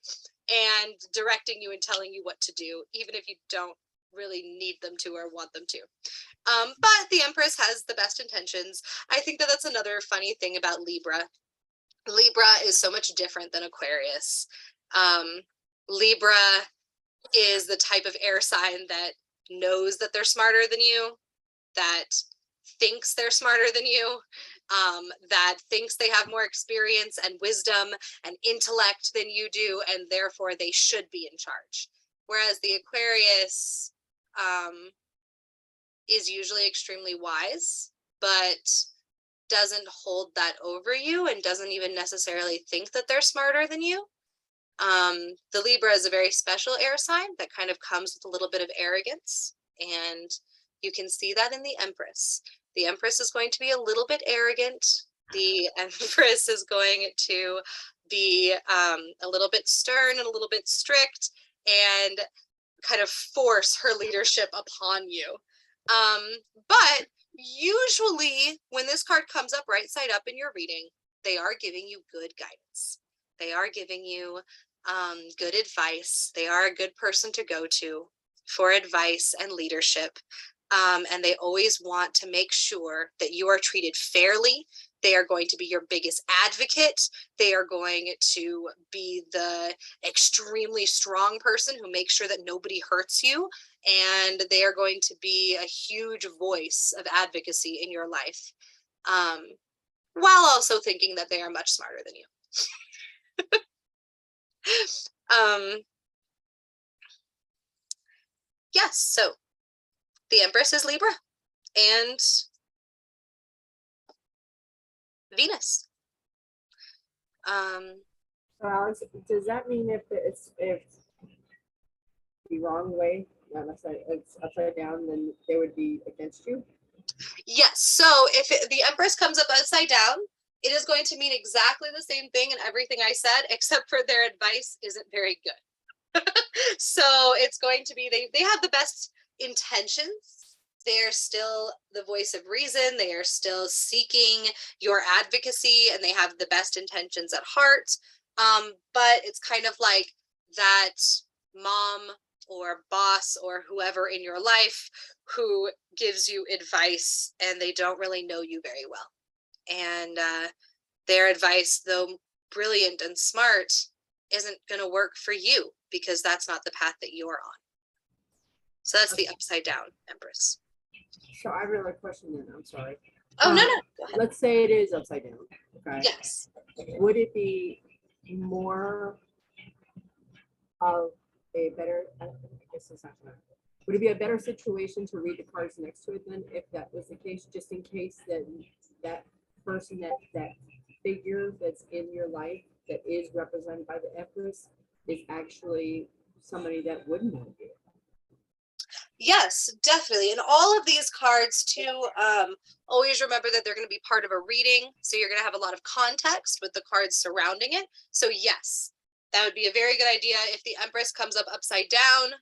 and directing you and telling you what to do, even if you don't really need them to or want them to. But the Empress has the best intentions. I think that that's another funny thing about Libra. Libra is so much different than Aquarius. Libra is the type of air sign that knows that they're smarter than you, that thinks they're smarter than you, that thinks they have more experience and wisdom and intellect than you do, and therefore they should be in charge. Whereas the Aquarius is usually extremely wise, but doesn't hold that over you and doesn't even necessarily think that they're smarter than you. The Libra is a very special air sign that kind of comes with a little bit of arrogance, and you can see that in the Empress. The Empress is going to be a little bit arrogant. The Empress is going to be a little bit stern and a little bit strict and kind of force her leadership upon you. But usually when this card comes up right side up in your reading, they are giving you good guidance. They are giving you good advice. They are a good person to go to for advice and leadership. And they always want to make sure that you are treated fairly. They are going to be your biggest advocate. They are going to be the extremely strong person who makes sure that nobody hurts you. And they are going to be a huge voice of advocacy in your life, while also thinking that they are much smarter than you. Yes, so the Empress is Libra and Venus. So Alex, does that mean if the wrong way, not upside, it's upside down, then they would be against you? Yes, so if the Empress comes up upside down, it is going to mean exactly the same thing in everything I said, except for their advice isn't very good. So it's going to be, they have the best intentions. They are still the voice of reason. They are still seeking your advocacy, and they have the best intentions at heart. But it's kind of like that mom or boss or whoever in your life who gives you advice and they don't really know you very well. And their advice, though brilliant and smart, isn't going to work for you because that's not the path that you're on. So that's the upside down Empress. So I really like question then, I'm sorry. Oh, no. Go ahead. Let's say it is upside down, okay? Yes. Would it be more of a better, I guess it's not gonna, would it be a better situation to read the cards next to it then, if that was the case, just in case that that person, that figure that's in your life that is represented by the Empress is actually somebody that wouldn't know you? Yes, definitely. And all of these cards too, always remember that they're going to be part of a reading. So you're going to have a lot of context with the cards surrounding it. So yes, that would be a very good idea. If the Empress comes up upside down,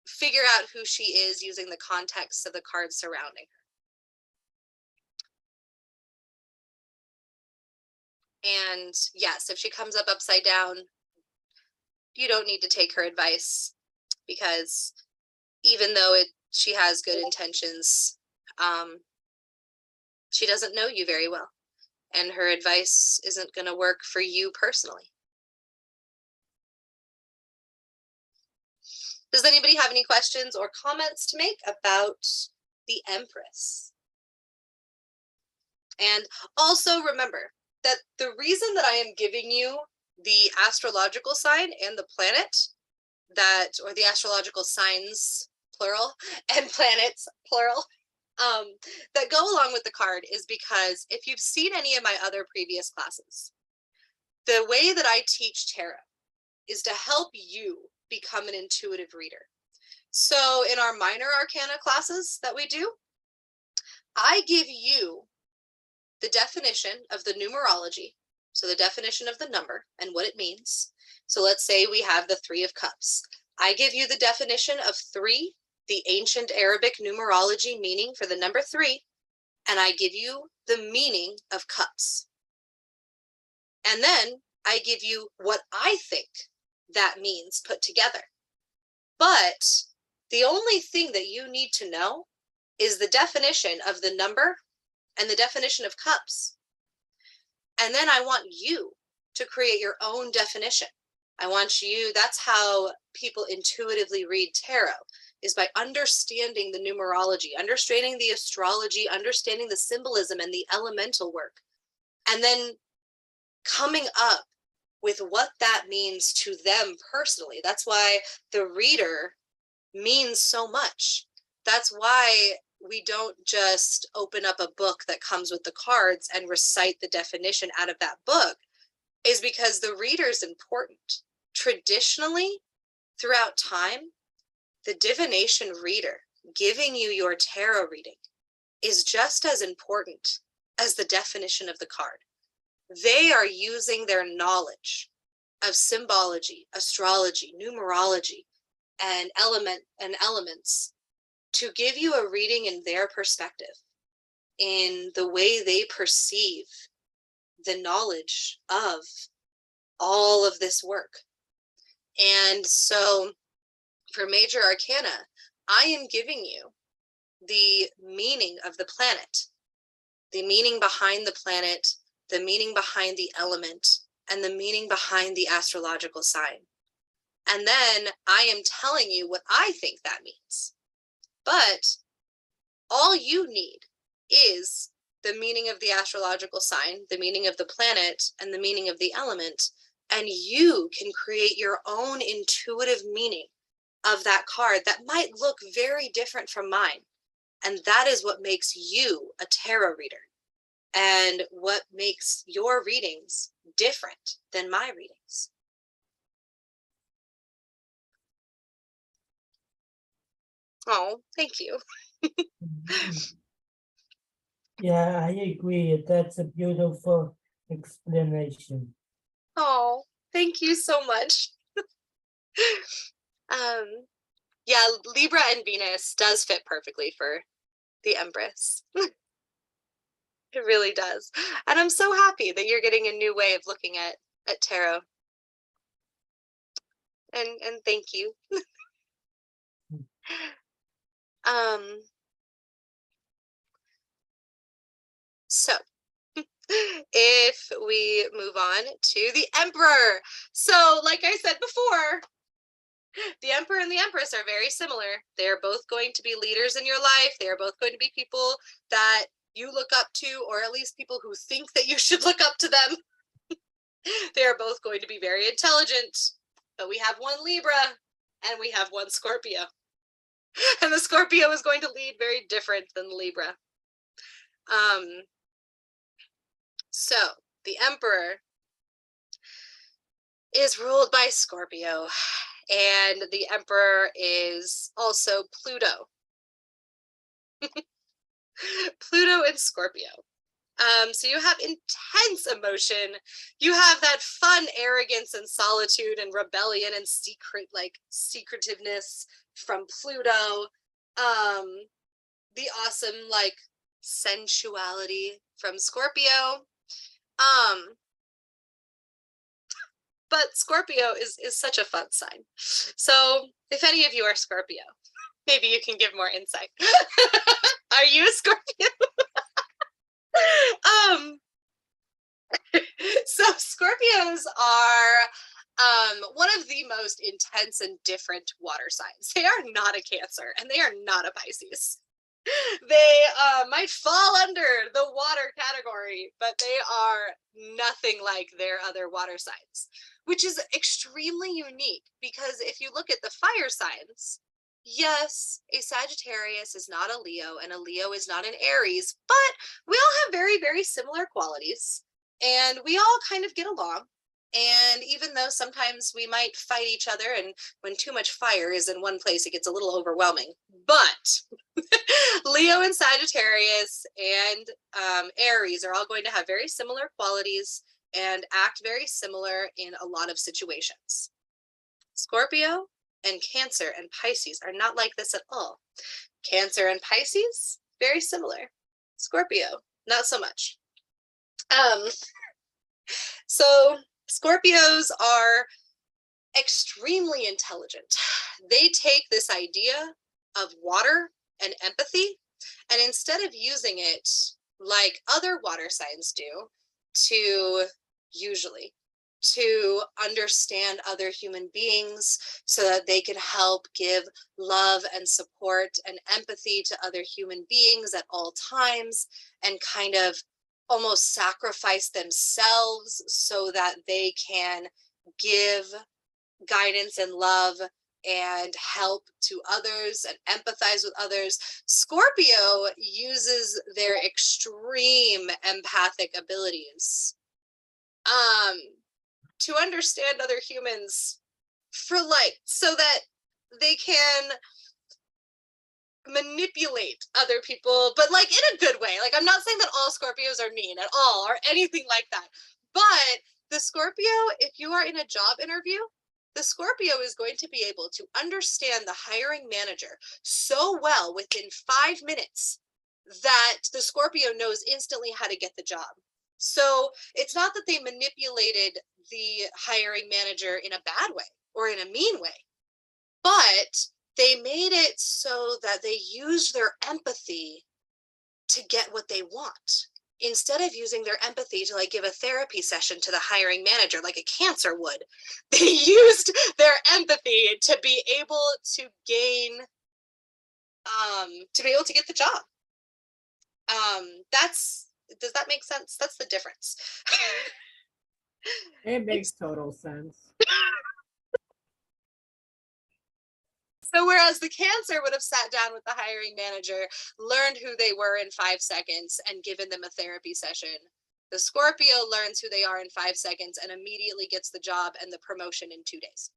figure out who she is using the context of the cards surrounding her. And yes, if she comes up upside down, you don't need to take her advice. because even though she has good intentions, she doesn't know you very well, and her advice isn't going to work for you personally. Does anybody have any questions or comments to make about the Empress? And also remember that the reason that I am giving you the astrological sign and the planet or the astrological signs, plural, and planets, plural, that go along with the card is because if you've seen any of my other previous classes, the way that I teach tarot is to help you become an intuitive reader. So in our minor arcana classes that we do, I give you the definition of the numerology, so the definition of the number and what it means. So let's say we have the 3 of Cups. I give you the definition of 3, the ancient Arabic numerology meaning for the number 3, and I give you the meaning of cups. And then I give you what I think that means put together. But the only thing that you need to know is the definition of the number and the definition of cups. And then I want you to create your own definition. I want you, that's how people intuitively read tarot, is by understanding the numerology, understanding the astrology, understanding the symbolism and the elemental work, and then coming up with what that means to them personally. That's why the reader means so much. That's why we don't just open up a book that comes with the cards and recite the definition out of that book, is because the reader is important. Traditionally, throughout time, the divination reader giving you your tarot reading is just as important as the definition of the card. They are using their knowledge of symbology, astrology, numerology, and elements to give you a reading in their perspective, in the way they perceive the knowledge of all of this work. And so for Major Arcana, I am giving you the meaning of the planet, the meaning behind the planet, the meaning behind the element, and the meaning behind the astrological sign. And then I am telling you what I think that means. But all you need is the meaning of the astrological sign, the meaning of the planet, and the meaning of the element, and you can create your own intuitive meaning of that card that might look very different from mine. And that is what makes you a tarot reader, and what makes your readings different than my readings. Oh, thank you. Yeah, I agree. That's a beautiful explanation. Oh, thank you so much. Yeah, Libra and Venus does fit perfectly for the Empress. It really does. And I'm so happy that you're getting a new way of looking at tarot. And thank you. So if we move on to the Emperor. So like I said before, the Emperor and the Empress are very similar. They're both going to be leaders in your life. They are both going to be people that you look up to, or at least people who think that you should look up to them. They are both going to be very intelligent, but we have one Libra and we have one Scorpio. And the Scorpio is going to lead very different than the Libra. So the Emperor is ruled by Scorpio, and the Emperor is also Pluto. Pluto and Scorpio. So you have intense emotion. You have that fun arrogance and solitude and rebellion and secretiveness from Pluto. The awesome sensuality from Scorpio. but Scorpio is such a fun sign. So if any of you are Scorpio, maybe you can give more insight. Are you a Scorpio? So Scorpios are one of the most intense and different water signs. They are not a Cancer and they are not a Pisces. They might fall under the water category, but they are nothing like their other water signs, which is extremely unique because if you look at the fire signs, yes, a Sagittarius is not a Leo and a Leo is not an Aries, but we all have very, very similar qualities and we all kind of get along. And even though sometimes we might fight each other, and when too much fire is in one place, it gets a little overwhelming. But Leo and Sagittarius and Aries are all going to have very similar qualities and act very similar in a lot of situations. Scorpio and Cancer and Pisces are not like this at all. Cancer and Pisces, very similar. Scorpio, not so much. So Scorpios are extremely intelligent. They take this idea of water and empathy, and instead of using it like other water signs do, to understand other human beings so that they can help give love and support and empathy to other human beings at all times, and kind of almost sacrifice themselves so that they can give guidance and love and help to others and empathize with others. Scorpio uses their extreme empathic abilities to understand other humans for so that they can manipulate other people, but like in a good way. Like, I'm not saying that all Scorpios are mean at all or anything like that, but the Scorpio, if you are in a job interview, the Scorpio is going to be able to understand the hiring manager so well within 5 minutes that the Scorpio knows instantly how to get the job. So it's not that they manipulated the hiring manager in a bad way or in a mean way, but they made it so that they used their empathy to get what they want, instead of using their empathy to like give a therapy session to the hiring manager like a Cancer would. They used their empathy to be able to gain, to be able to get the job. Does that make sense? That's the difference. It makes total sense. So whereas the Cancer would have sat down with the hiring manager, learned who they were in 5 seconds and given them a therapy session, the Scorpio learns who they are in 5 seconds and immediately gets the job and the promotion in 2 days.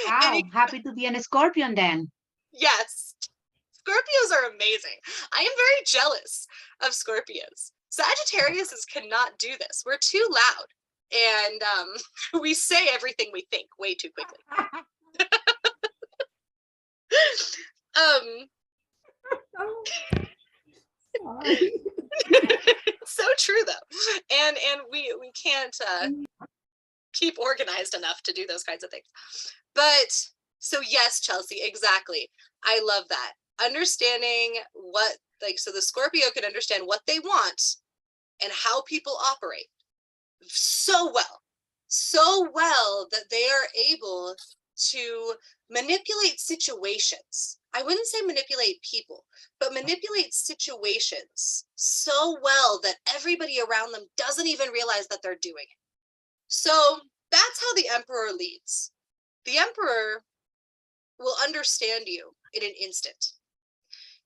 Wow, happy to be an Scorpion then. Yes, Scorpios are amazing. I am very jealous of Scorpios. Sagittariuses cannot do this. We're too loud. And we say everything we think way too quickly. It's so true though, and we can't keep organized enough to do those kinds of things. But so yes, Chelsea, exactly. I love that. Understanding what, like, so the Scorpio can understand what they want and how people operate so well that they are able to manipulate situations. I wouldn't say manipulate people, but manipulate situations so well that everybody around them doesn't even realize that they're doing it. So that's how the Emperor leads. The Emperor will understand you in an instant.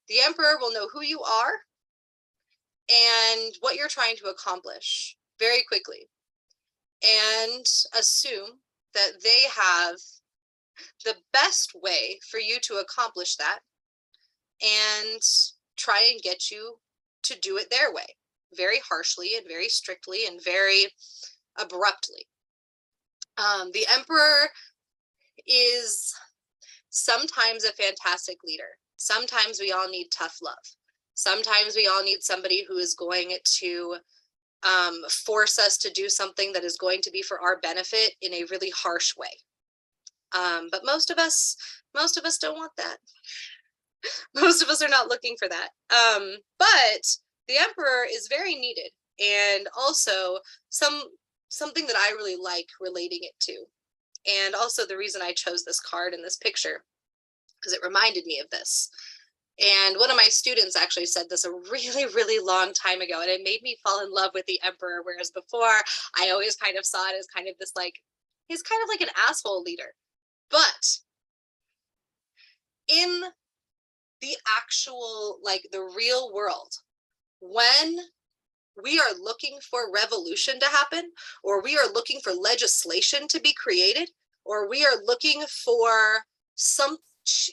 The Emperor will know who you are and what you're trying to accomplish very quickly, and assume that they have the best way for you to accomplish that, and try and get you to do it their way, very harshly and very strictly and very abruptly. The Emperor is sometimes a fantastic leader. Sometimes we all need tough love. Sometimes we all need somebody who is going to force us to do something that is going to be for our benefit in a really harsh way. But most of us don't want that. Most of us are not looking for that. But the emperor is very needed, and also something that I really like relating it to. And also the reason I chose this card in this picture, because it reminded me of this. And one of my students actually said this a really, really long time ago, and it made me fall in love with the emperor, whereas before I always kind of saw it as kind of this, like, he's kind of like an asshole leader. But in the actual, like, the real world, when we are looking for revolution to happen, or we are looking for legislation to be created, or we are looking for some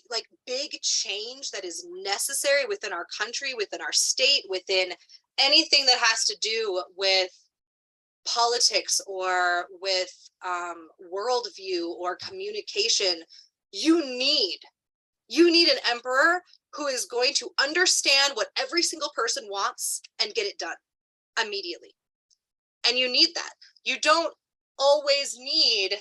like big change that is necessary within our country, within our state, within anything that has to do with politics or with worldview or communication, you need an emperor who is going to understand what every single person wants and get it done immediately. And you need that. You don't always need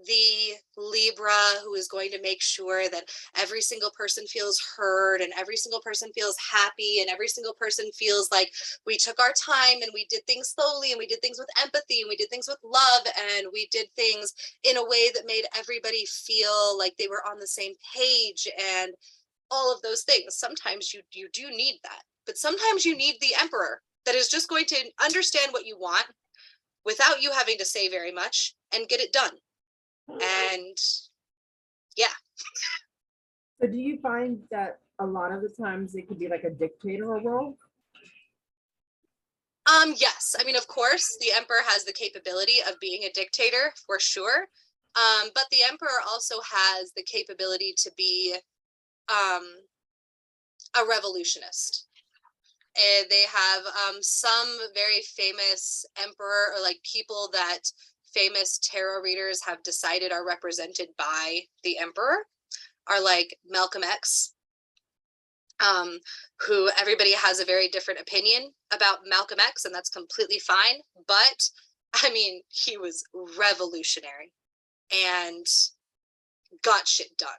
the Libra who is going to make sure that every single person feels heard and every single person feels happy and every single person feels like we took our time and we did things slowly and we did things with empathy and we did things with love and we did things in a way that made everybody feel like they were on the same page and all of those things. Sometimes you do need that, but sometimes you need the emperor that is just going to understand what you want without you having to say very much and get it done. And yeah. So do you find that a lot of the times it could be like a dictator role? Yes, I mean, of course, the emperor has the capability of being a dictator for sure. But the emperor also has the capability to be a revolutionist. And they have some very famous emperor, or like people that famous tarot readers have decided are represented by the emperor, are like Malcolm X, who everybody has a very different opinion about Malcolm X, and that's completely fine. But I mean, he was revolutionary and got shit done.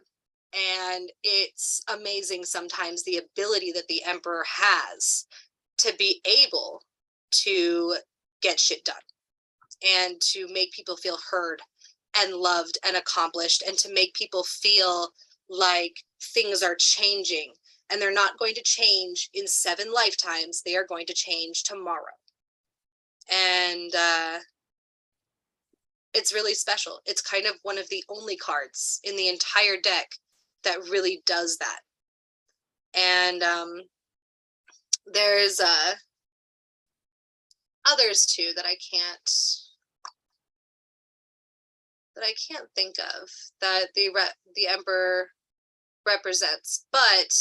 And it's amazing sometimes the ability that the emperor has to be able to get shit done and to make people feel heard and loved and accomplished, and to make people feel like things are changing, and they're not going to change in 7 lifetimes. They are going to change tomorrow. And it's really special. It's kind of one of the only cards in the entire deck that really does that. And there's others too that I can't think of that the emperor represents, but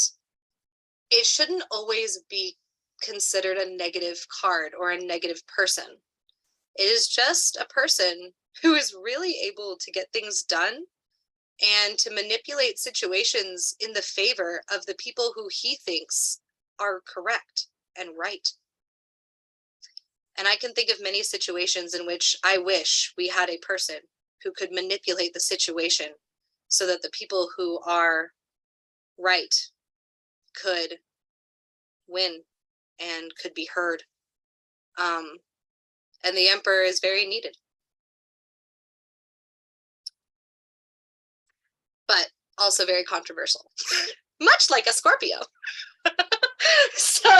it shouldn't always be considered a negative card or a negative person. It is just a person who is really able to get things done and to manipulate situations in the favor of the people who he thinks are correct and right. And I can think of many situations in which I wish we had a person who could manipulate the situation so that the people who are right could win and could be heard. And the emperor is very needed. But also very controversial, much like a Scorpio. So,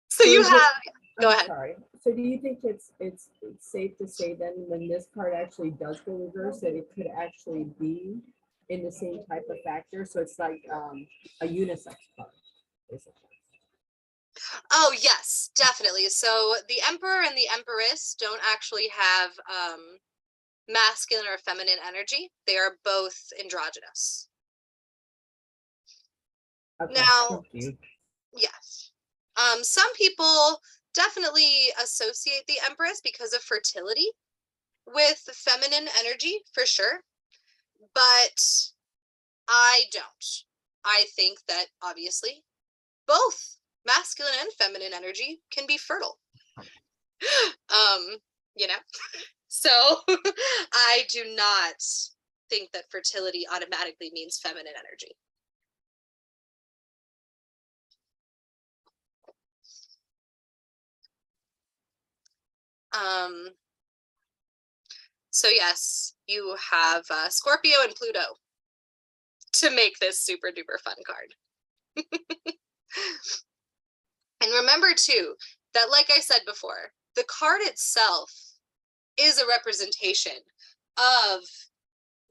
so you have, go ahead. Sorry. So do you think it's safe to say then when this card actually does go reverse that it could actually be in the same type of factor? So it's like a unisex card, basically. Oh, yes, definitely. So the emperor and the empress don't actually have masculine or feminine energy. They are both androgynous. Okay, Now, thank you. yes. Some people definitely associate the empress because of fertility with feminine energy, for sure. But I don't. I think that obviously both masculine and feminine energy can be fertile. You know, so I do not think that fertility automatically means feminine energy. So yes, you have Scorpio and Pluto to make this super duper fun card. And remember too, that like I said before, the card itself is a representation of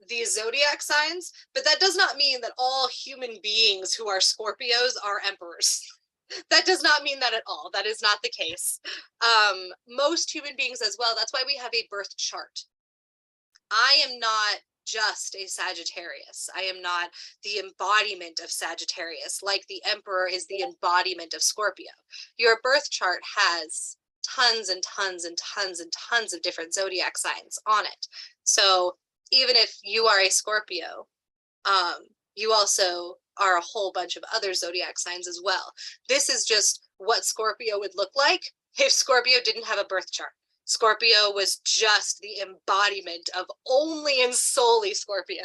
these zodiac signs, but that does not mean that all human beings who are Scorpios are emperors. That does not mean that at all. That is not the case. Most human beings as well. That's why we have a birth chart. I am not just a Sagittarius. I am not the embodiment of Sagittarius, like the Emperor is the embodiment of Scorpio. Your birth chart has tons and tons and tons and tons of different zodiac signs on it. So even if you are a Scorpio, you also are a whole bunch of other zodiac signs as well. This is just what Scorpio would look like if Scorpio didn't have a birth chart. Scorpio was just the embodiment of only and solely Scorpio.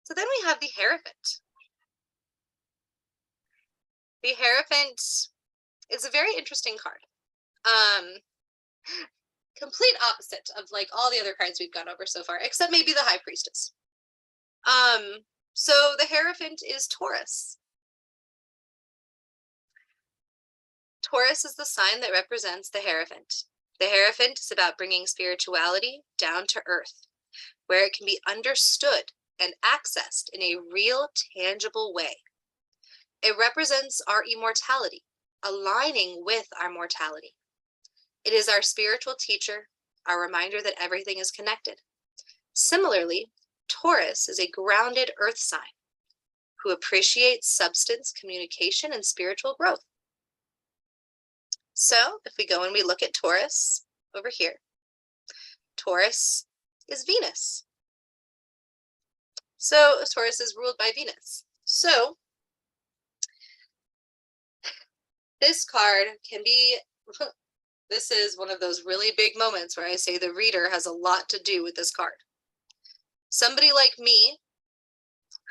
So then we have the Hierophant. The Hierophant is a very interesting card. Complete opposite of like all the other cards we've gone over so far, except maybe the High Priestess. So the Hierophant is Taurus. Taurus is the sign that represents the Hierophant. The Hierophant is about bringing spirituality down to earth, where it can be understood and accessed in a real, tangible way. It represents our immortality, aligning with our mortality. It is our spiritual teacher, our reminder that everything is connected. Similarly, Taurus is a grounded earth sign who appreciates substance, communication, and spiritual growth. So if we go and we look at Taurus over here, Taurus is Venus. So Taurus is ruled by Venus. So this card can be, this is one of those really big moments where I say the reader has a lot to do with this card. Somebody like me,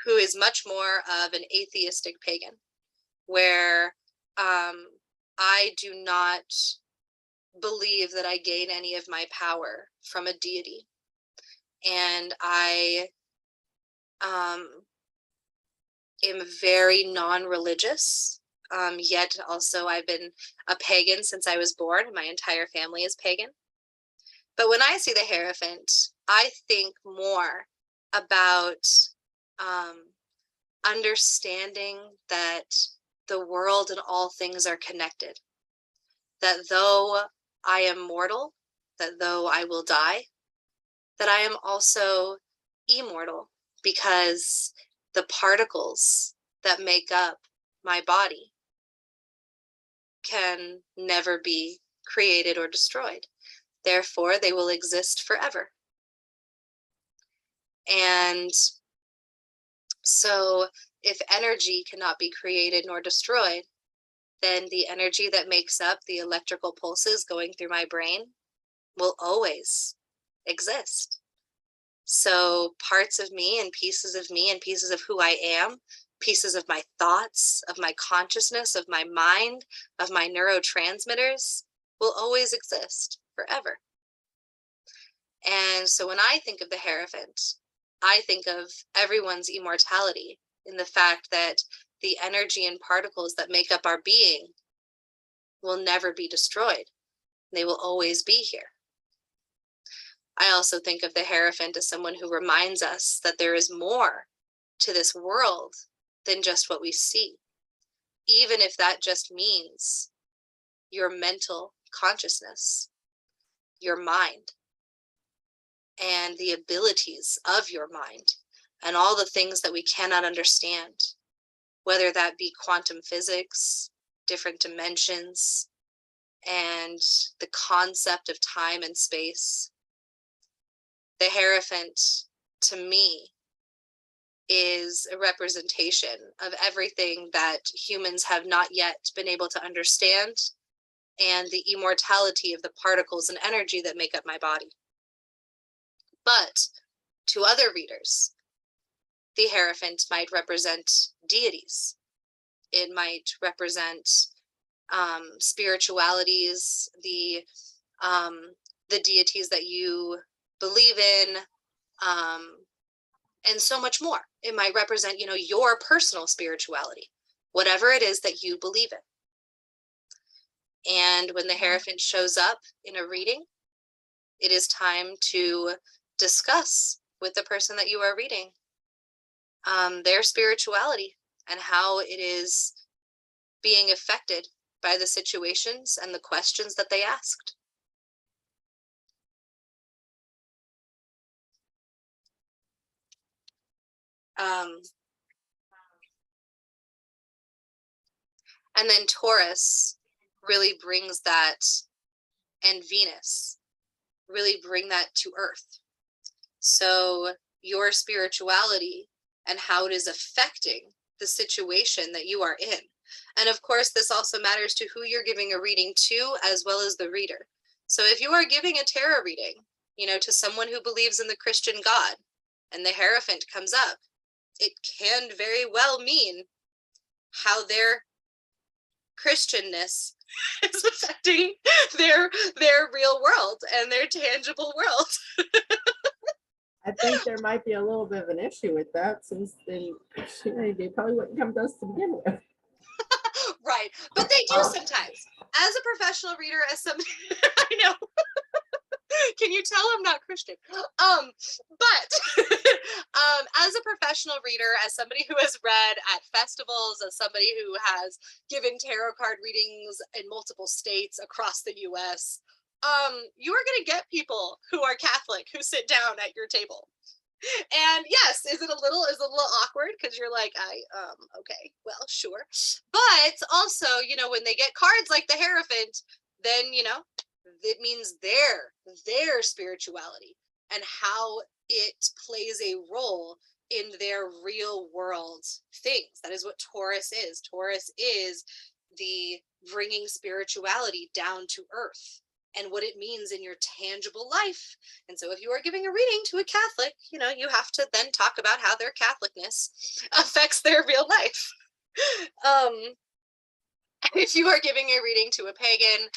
who is much more of an atheistic pagan, where I do not believe that I gain any of my power from a deity. And I am very non-religious, yet also I've been a pagan since I was born. My entire family is pagan. But when I see the Hierophant, I think more about understanding that the world and all things are connected. That though I am mortal, that though I will die, that I am also immortal, because the particles that make up my body can never be created or destroyed. Therefore, they will exist forever. And so if energy cannot be created nor destroyed, then the energy that makes up the electrical pulses going through my brain will always exist. So parts of me and pieces of who I am, pieces of my thoughts, of my consciousness, of my mind, of my neurotransmitters will always exist forever. And so when I think of the Hierophant, I think of everyone's immortality in the fact that the energy and particles that make up our being will never be destroyed. They will always be here. I also think of the Hierophant as someone who reminds us that there is more to this world than just what we see, even if that just means your mental consciousness, your mind, and the abilities of your mind, and all the things that we cannot understand whether that be quantum physics, different dimensions, and the concept of time and space. The Hierophant, to me, is a representation of everything that humans have not yet been able to understand, and the immortality of the particles and energy that make up my body. But to other readers, the Hierophant might represent deities. It might represent spiritualities, the deities that you believe in, and so much more. It might represent, your personal spirituality, whatever it is that you believe in. And when the Hierophant shows up in a reading, it is time to discuss with the person that you are reading their spirituality and how it is being affected by the situations and the questions that they asked. And then Taurus really brings that, and Venus really bring that to Earth. So your spirituality and how it is affecting the situation that you are in. And of course, this also matters to who you're giving a reading to, as well as the reader. So if you are giving a tarot reading, to someone who believes in the Christian God, and the Hierophant comes up, it can very well mean how their Christianness is affecting their real world and their tangible world. I think there might be a little bit of an issue with that, since they probably wouldn't come to us to begin with. Right, but they do sometimes. As a professional reader, as somebody, I know. Can you tell I'm not Christian? But as a professional reader, as somebody who has read at festivals, as somebody who has given tarot card readings in multiple states across the US, you are going to get people who are Catholic who sit down at your table. And yes, is it a little awkward because you're like, okay, well, sure. But also, when they get cards like the Hierophant, then, it means their spirituality and how it plays a role in their real world things. That is what Taurus is. Taurus is the bringing spirituality down to earth and what it means in your tangible life. And so if you are giving a reading to a Catholic, you have to then talk about how their Catholicness affects their real life. If you are giving a reading to a pagan,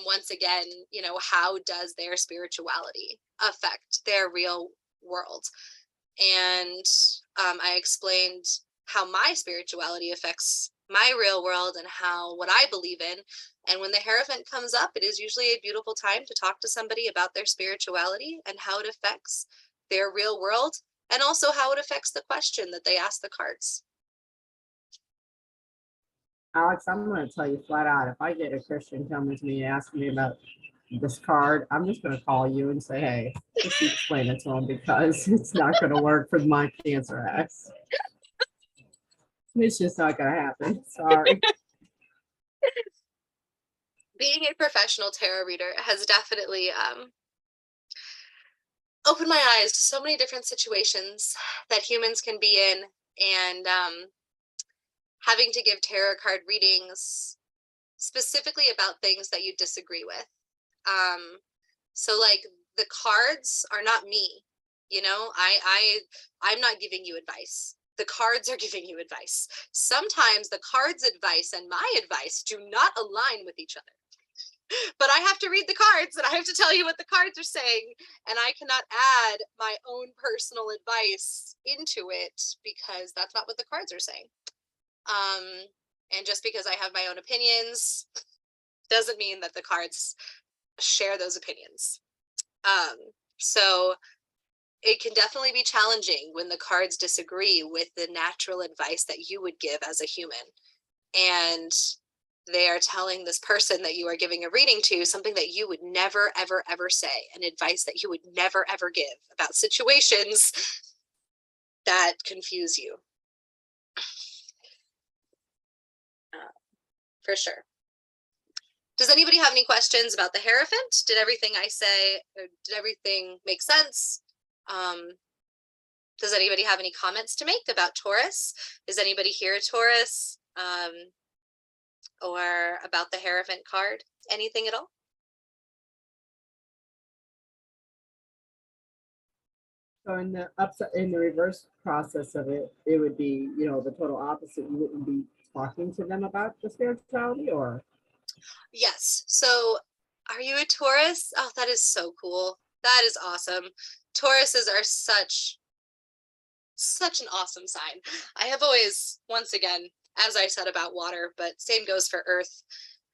once again, how does their spirituality affect their real world? And I explained how my spirituality affects my real world and what I believe in. And when the Hierophant comes up, it is usually a beautiful time to talk to somebody about their spirituality and how it affects their real world, and also how it affects the question that they ask the cards. Alex, I'm going to tell you flat out, if I get a Christian coming to me asking me about this card, I'm just going to call you and say, hey, just explain it to them, because it's not going to work for my Cancer ass. It's just not going to happen. Sorry. Being a professional tarot reader has definitely opened my eyes to so many different situations that humans can be in, and having to give tarot card readings specifically about things that you disagree with. So like the cards are not me, I'm not giving you advice. The cards are giving you advice. Sometimes the cards' advice and my advice do not align with each other. But I have to read the cards and I have to tell you what the cards are saying, and I cannot add my own personal advice into it because that's not what the cards are saying. And just because I have my own opinions doesn't mean that the cards share those opinions. So it can definitely be challenging when the cards disagree with the natural advice that you would give as a human. And they are telling this person that you are giving a reading to something that you would never, ever, ever say, and advice that you would never, ever give about situations that confuse you. for sure. Does anybody have any questions about the Hierophant? Did everything I say, or did everything make sense? Does anybody have any comments to make about Taurus? Is anybody here a Taurus? Or about the Hierophant card? Anything at all? So in the reverse process of it, it would be, you know, the total opposite. You wouldn't be talking to them about the spirituality, or Yes. So are you a Taurus? Oh, that is so cool. That is awesome. Tauruses are such an awesome sign. I have always, once again, as I said about water, but same goes for earth.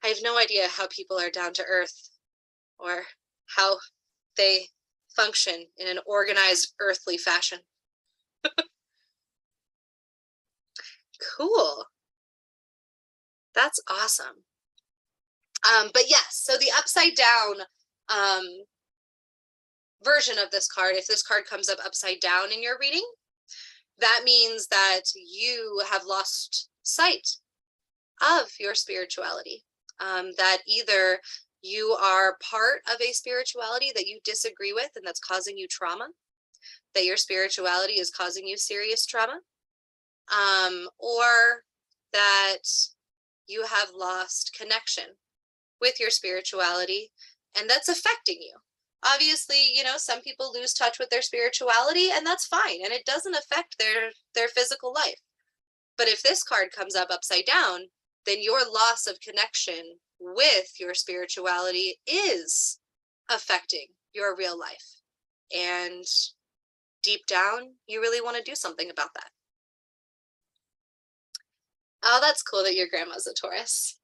I have no idea how people are down to earth or how they function in an organized earthly fashion. Cool. That's awesome. But yes, so the upside down version of this card, if this card comes up upside down in your reading, that means that you have lost sight of your spirituality. That either you are part of a spirituality that you disagree with and that's causing you trauma, that your spirituality is causing you serious trauma, or that you have lost connection with your spirituality and that's affecting you. Obviously, you know, some people lose touch with their spirituality and that's fine. And it doesn't affect their physical life. But if this card comes up upside down, then your loss of connection with your spirituality is affecting your real life. And deep down, you really want to do something about that. Oh, that's cool that your grandma's a Taurus.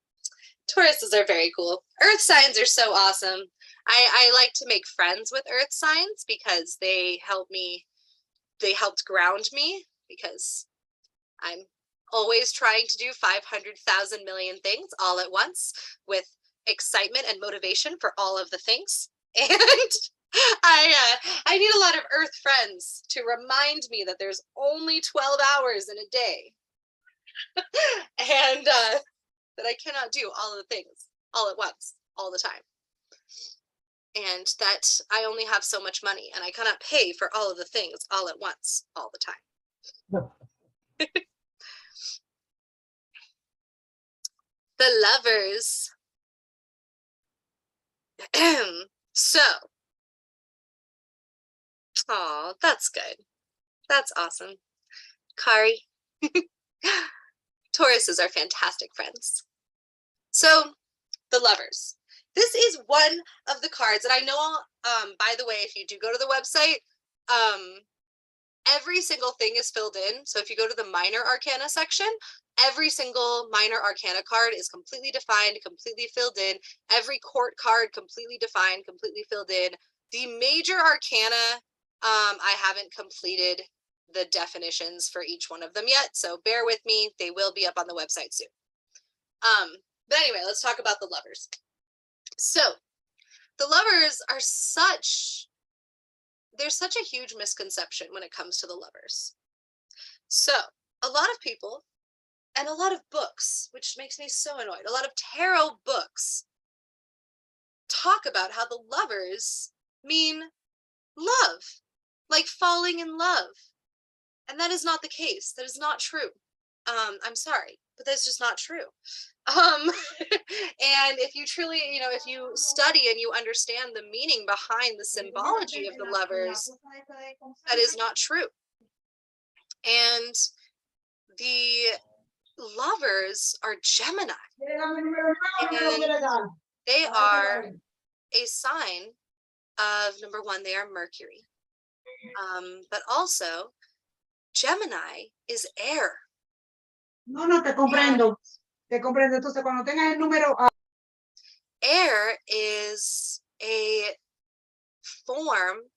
Tauruses are very cool. Earth signs are so awesome. I like to make friends with earth signs because they helped ground me, because I'm always trying to do 500,000 million things all at once with excitement and motivation for all of the things. And I need a lot of earth friends to remind me that there's only 12 hours in a day. And that I cannot do all of the things all at once, all the time. And that I only have so much money and I cannot pay for all of the things all at once, all the time. The Lovers. So, oh, that's good. That's awesome. Kari, Tauruses are fantastic friends. So, the Lovers. This is one of the cards, and I know, by the way, if you do go to the website, every single thing is filled in. So if you go to the Minor Arcana section, every single Minor Arcana card is completely defined, completely filled in. Every court card completely defined, completely filled in. The Major Arcana, I haven't completed the definitions for each one of them yet, so bear with me. They will be up on the website soon. But anyway, let's talk about the Lovers. So the Lovers are there's such a huge misconception when it comes to the Lovers. So a lot of people and a lot of books, which makes me so annoyed, a lot of tarot books talk about how the Lovers mean love, like falling in love. And that is not the case. That is not true. I'm sorry, but that's just not true. And if you truly, you know, if you study and you understand the meaning behind the symbology of the Lovers, that is not true. And the Lovers are Gemini. And they are a sign of, number one, they are Mercury. But also, Gemini is air. No, te comprendo. Te comprendo. Entonces, cuando tengas el número. Air is a form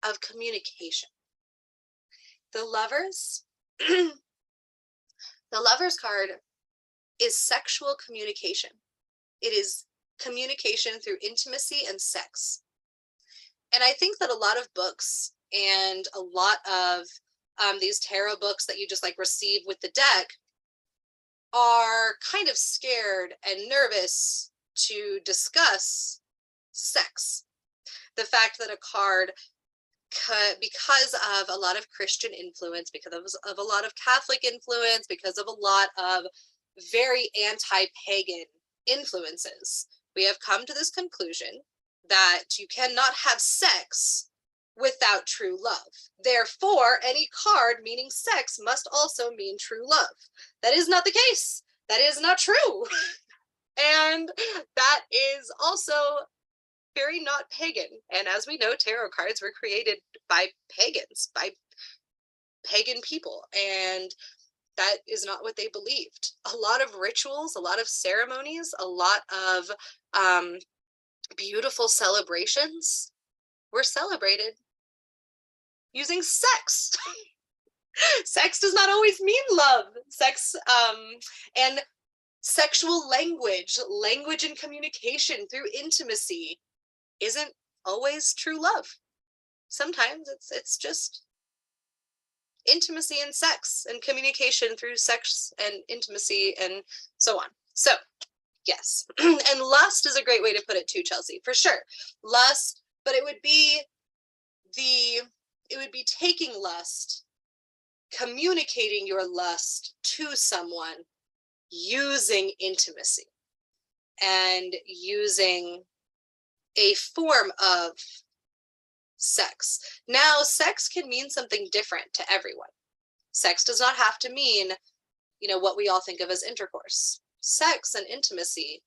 of communication. The Lovers, the Lovers card is sexual communication. It is communication through intimacy and sex. And I think that a lot of books and a lot of these tarot books that you just like receive with the deck are kind of scared and nervous to discuss sex. The fact that a card because of a lot of Christian influence, because of a lot of Catholic influence, because of a lot of very anti-pagan influences, we have come to this conclusion that you cannot have sex without true love. Therefore, any card meaning sex must also mean true love. That is not the case. That is not true. And that is also very not pagan. And as we know, tarot cards were created by pagans, by pagan people, and that is not what they believed. A lot of rituals, a lot of ceremonies, a lot of beautiful celebrations were celebrated using sex. Sex does not always mean love. Sex and sexual language and communication through intimacy isn't always true love. Sometimes it's just intimacy and sex and communication through sex and intimacy and so on. So yes, and lust is a great way to put it too, Chelsea, for sure. Lust, but it would be taking lust, communicating your lust to someone using intimacy and using a form of sex. Now, sex can mean something different to everyone. Sex does not have to mean, what we all think of as intercourse. Sex and intimacy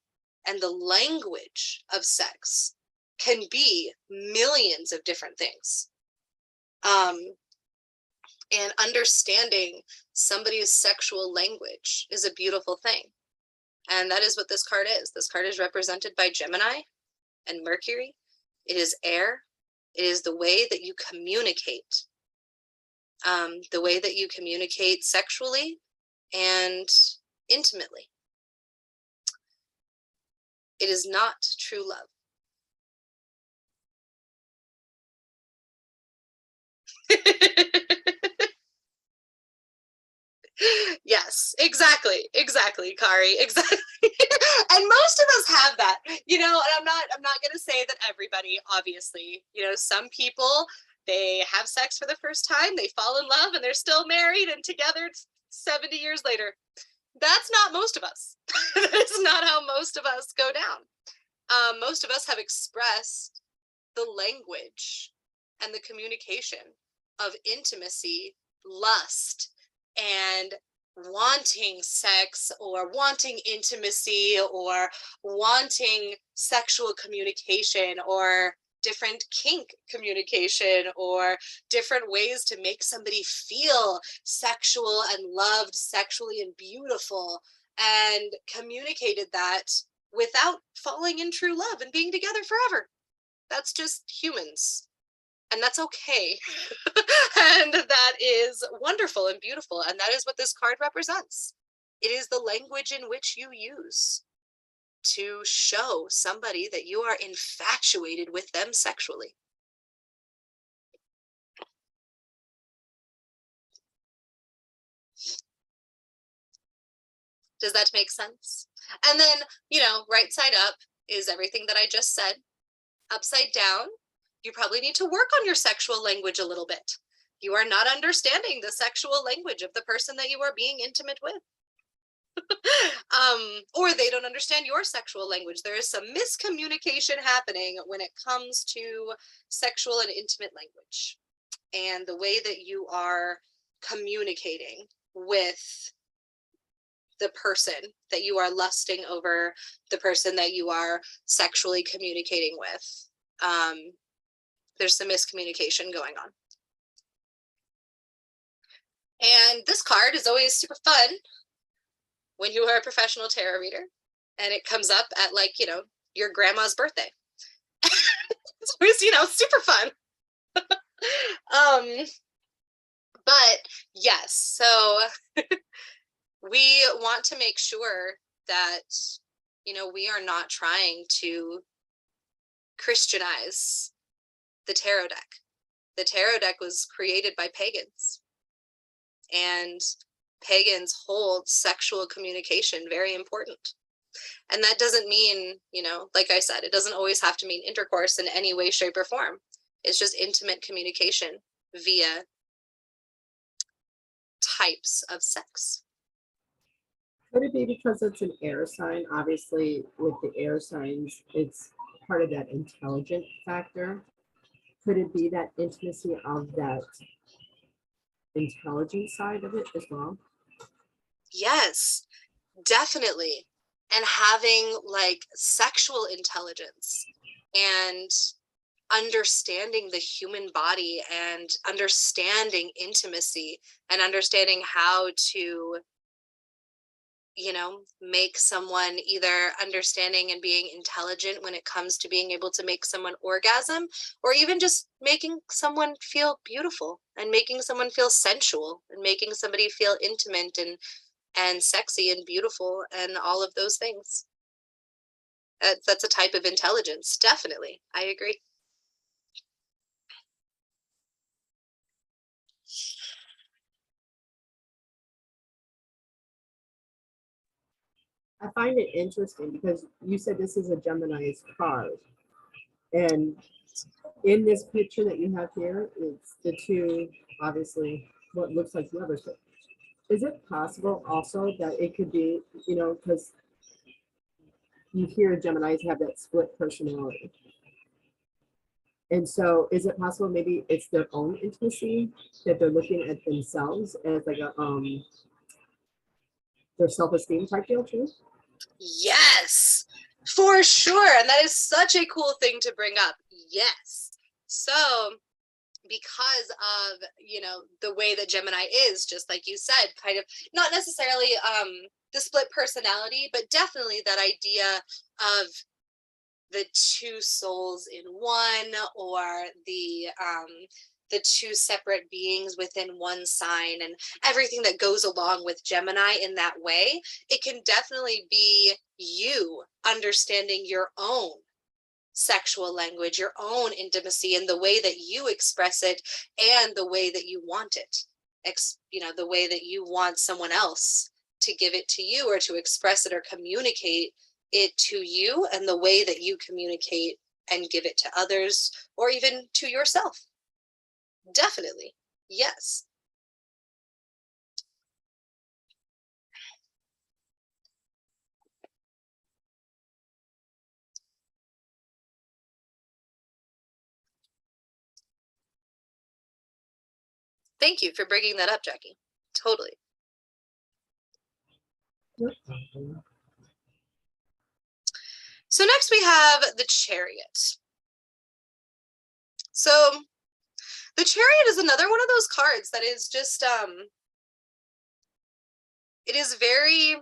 and the language of sex can be millions of different things. And understanding somebody's sexual language is a beautiful thing. And that is what this card is. This card is represented by Gemini and Mercury. It is air. It is the way that you communicate. The way that you communicate sexually and intimately. It is not true love. Yes, exactly, Kari, exactly. And most of us have that, and I'm not gonna say that everybody, obviously, some people, they have sex for the first time, they fall in love, and they're still married and together 70 years later. That's not most of us. That is not how most of us go down. Most of us have expressed the language and the communication of intimacy, lust, and wanting sex or wanting intimacy or wanting sexual communication or different kink communication or different ways to make somebody feel sexual and loved sexually and beautiful, and communicated that without falling in true love and being together forever. That's just humans. And that's okay. And that is wonderful and beautiful. And that is what this card represents. It is the language in which you use to show somebody that you are infatuated with them sexually. Does that make sense? And then, right side up is everything that I just said. Upside down, you probably need to work on your sexual language a little bit. You are not understanding the sexual language of the person that you are being intimate with. Or they don't understand your sexual language. There is some miscommunication happening when it comes to sexual and intimate language and the way that you are communicating with the person that you are lusting over, the person that you are sexually communicating with. There's some miscommunication going on. And this card is always super fun when you are a professional tarot reader and it comes up at your grandma's birthday. It's always, super fun. But yes, so we want to make sure that, we are not trying to Christianize the tarot deck. The tarot deck was created by pagans, and pagans hold sexual communication very important. And that doesn't mean, you know, like I said, it doesn't always have to mean intercourse in any way, shape, or form. It's just intimate communication via types of sex. Could it be because it's an air sign? Obviously, with the air signs, it's part of that intelligent factor. Could it be that intimacy of that intelligent side of it as well? Yes, definitely. And having like sexual intelligence and understanding the human body and understanding intimacy and understanding how to, you know, make someone either understanding and being intelligent when it comes to being able to make someone orgasm, or even just making someone feel beautiful and making someone feel sensual and making somebody feel intimate and sexy and beautiful and all of those things. That's a type of intelligence, definitely. I agree. I find it interesting because you said this is a Gemini's card. And in this picture that you have here, it's the two, obviously, what looks like lovers. But is it possible also that it could be, you know, because you hear Geminis have that split personality. And so is it possible maybe it's their own intimacy that they're looking at themselves as like a their self-esteem type deal too? Yes, for sure. And that is such a cool thing to bring up. Yes. So because of, you know, the way that Gemini is, just like you said, kind of not necessarily the split personality, but definitely that idea of the two souls in one, or the two separate beings within one sign, and everything that goes along with Gemini in that way. It can definitely be you understanding your own sexual language, your own intimacy, and the way that you express it and the way that you want it. You know, the way that you want someone else to give it to you or to express it or communicate it to you, and the way that you communicate and give it to others or even to yourself. Definitely. Yes. Thank you for bringing that up, Jackie. Totally. So next we have the Chariot. So the Chariot is another one of those cards that is just, it is very,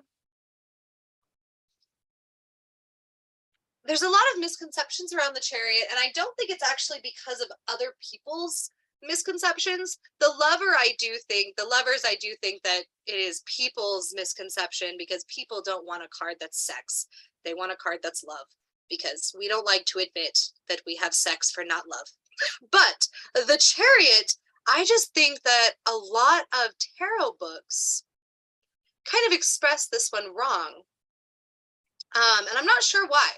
there's a lot of misconceptions around the Chariot, and I don't think it's actually because of other people's misconceptions. The lovers, I do think that it is people's misconception, because people don't want a card that's sex. They want a card that's love, because we don't like to admit that we have sex for not love. But the Chariot, I just think that a lot of tarot books kind of express this one wrong. And I'm not sure why.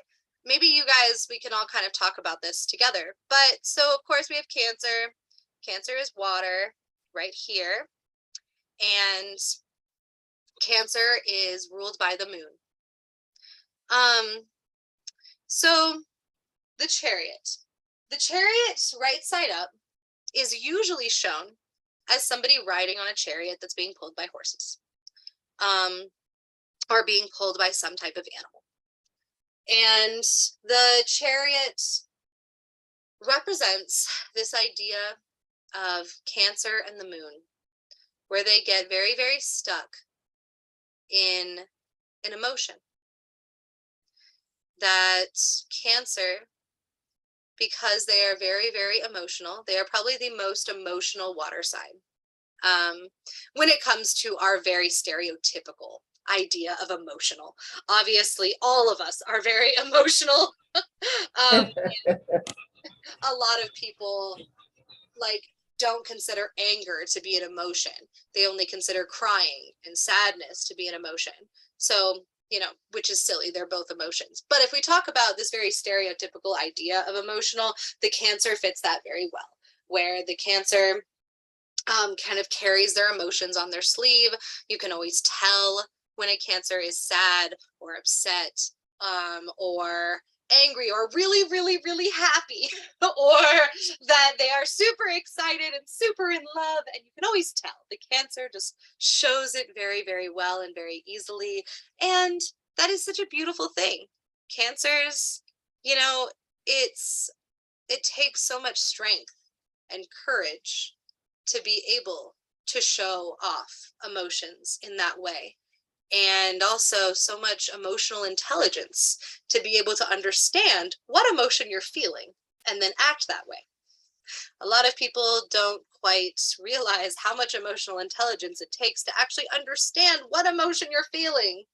Maybe you guys, we can all kind of talk about this together. But so, of course, we have Cancer. Cancer is water right here. And Cancer is ruled by the moon. So the Chariot. The Chariot right side up is usually shown as somebody riding on a chariot that's being pulled by horses, or being pulled by some type of animal. And the Chariot represents this idea of Cancer and the moon, where they get very, very stuck in an emotion. That Cancer, because they are very, very emotional, they are probably the most emotional water sign when it comes to our very stereotypical idea of emotional. Obviously, all of us are very emotional. A lot of people like don't consider anger to be an emotion. They only consider crying and sadness to be an emotion. So, you know, which is silly. They're both emotions. But if we talk about this very stereotypical idea of emotional, the Cancer fits that very well, where the Cancer kind of carries their emotions on their sleeve. You can always tell when a Cancer is sad or upset, or angry or really, really, really happy, or that they are super excited and super in love. And you can always tell the Cancer just shows it very, very well and very easily. And that is such a beautiful thing. Cancers, you know, it takes so much strength and courage to be able to show off emotions in that way. And also so much emotional intelligence to be able to understand what emotion you're feeling and then act that way. A lot of people don't quite realize how much emotional intelligence it takes to actually understand what emotion you're feeling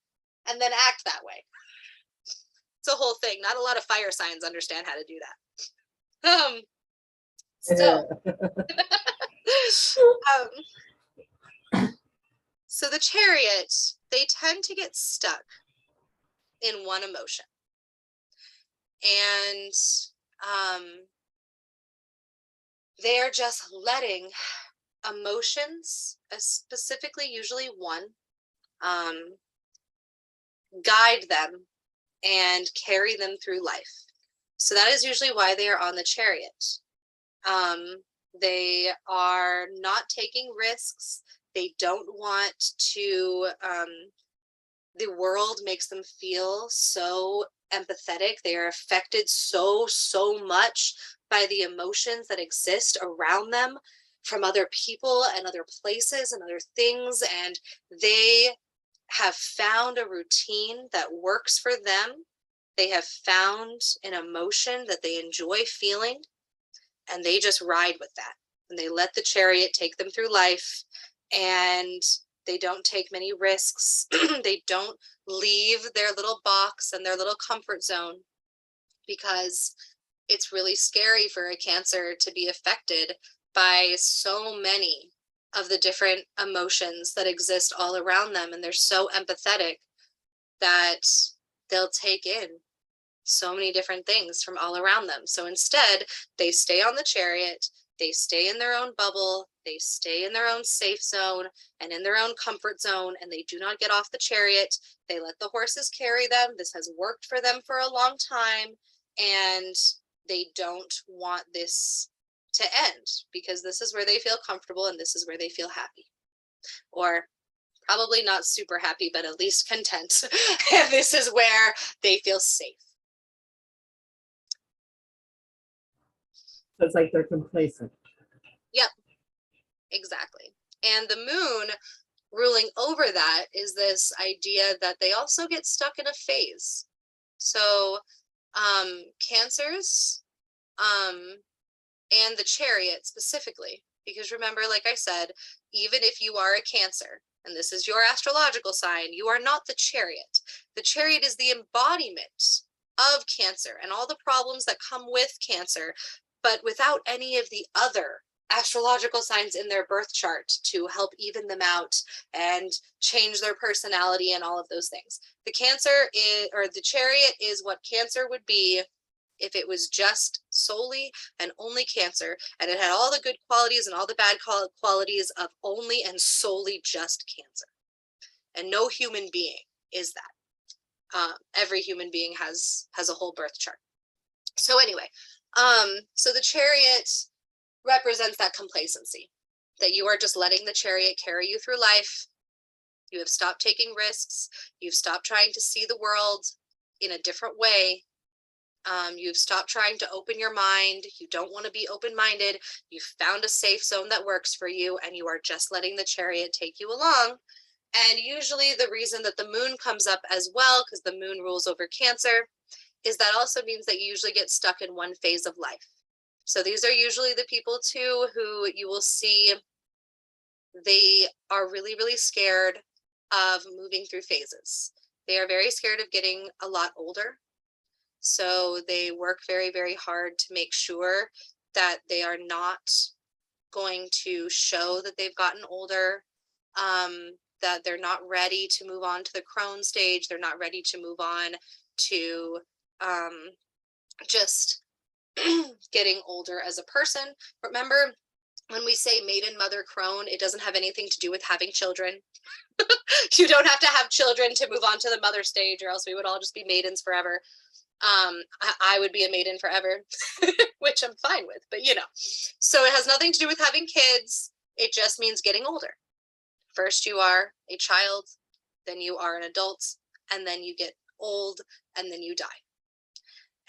and then act that way. It's a whole thing. Not a lot of fire signs understand how to do that. So the Chariot, they tend to get stuck in one emotion. And they're just letting emotions, specifically usually one, guide them and carry them through life. So that is usually why they are on the Chariot. They are not taking risks. They don't want to, the world makes them feel so empathetic. They are affected so much by the emotions that exist around them from other people and other places and other things. And they have found a routine that works for them. They have found an emotion that they enjoy feeling, and they just ride with that. And they let the Chariot take them through life, and they don't take many risks. They don't leave their little box and their little comfort zone, because it's really scary for a Cancer to be affected by so many of the different emotions that exist all around them. And they're so empathetic that they'll take in so many different things from all around them. So instead, they stay on the Chariot, they stay in their own bubble, they stay in their own safe zone and in their own comfort zone, and they do not get off the Chariot. They let the horses carry them. This has worked for them for a long time, and they don't want this to end, because this is where they feel comfortable and this is where they feel happy. Or probably not super happy, but at least content. And this is where they feel safe. So it's like they're complacent. Yep, exactly. And the moon ruling over that is this idea that they also get stuck in a phase. So Cancers, and the Chariot specifically, because remember, like I said, even if you are a Cancer, and this is your astrological sign, you are not the Chariot. The Chariot is the embodiment of Cancer and all the problems that come with Cancer, but without any of the other astrological signs in their birth chart to help even them out and change their personality and all of those things. The Cancer is, or the Chariot is what Cancer would be if it was just solely and only Cancer, and it had all the good qualities and all the bad qualities of only and solely just Cancer. And no human being is that. Every human being has a whole birth chart. So anyway, so the Chariot represents that complacency, that you are just letting the Chariot carry you through life. You have stopped taking risks. You've stopped trying to see the world in a different way. You've stopped trying to open your mind. You don't want to be open-minded. You've found a safe zone that works for you, and you are just letting the Chariot take you along. And usually the reason that the moon comes up as well, because the moon rules over Cancer, is that also means that you usually get stuck in one phase of life. So these are usually the people too who you will see, they are really, really scared of moving through phases. They are very scared of getting a lot older. So they work very, very hard to make sure that they are not going to show that they've gotten older, that they're not ready to move on to the crone stage. They're not ready to move on to just getting older as a person. Remember, when we say maiden, mother, crone, it doesn't have anything to do with having children. You don't have to have children to move on to the mother stage, or else we would all just be maidens forever. I would be a maiden forever, which I'm fine with, but you know. So it has nothing to do with having kids. It just means getting older. First you are a child, then you are an adult, and then you get old, and then you die.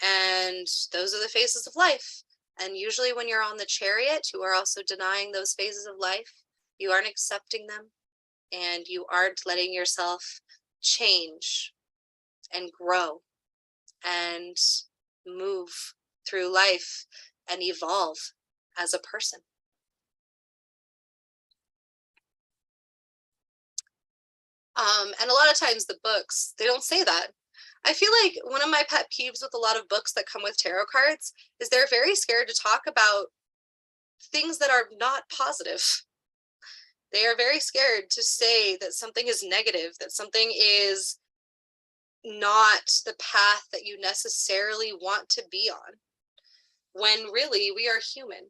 And those are the phases of life. And usually when you're on the chariot, you are also denying those phases of life. You aren't accepting them, and you aren't letting yourself change and grow and move through life and evolve as a person. And a lot of times the books, they don't say that. I feel like one of my pet peeves with a lot of books that come with tarot cards is they're very scared to talk about things that are not positive. They are very scared to say that something is negative, that something is not the path that you necessarily want to be on, when really we are human.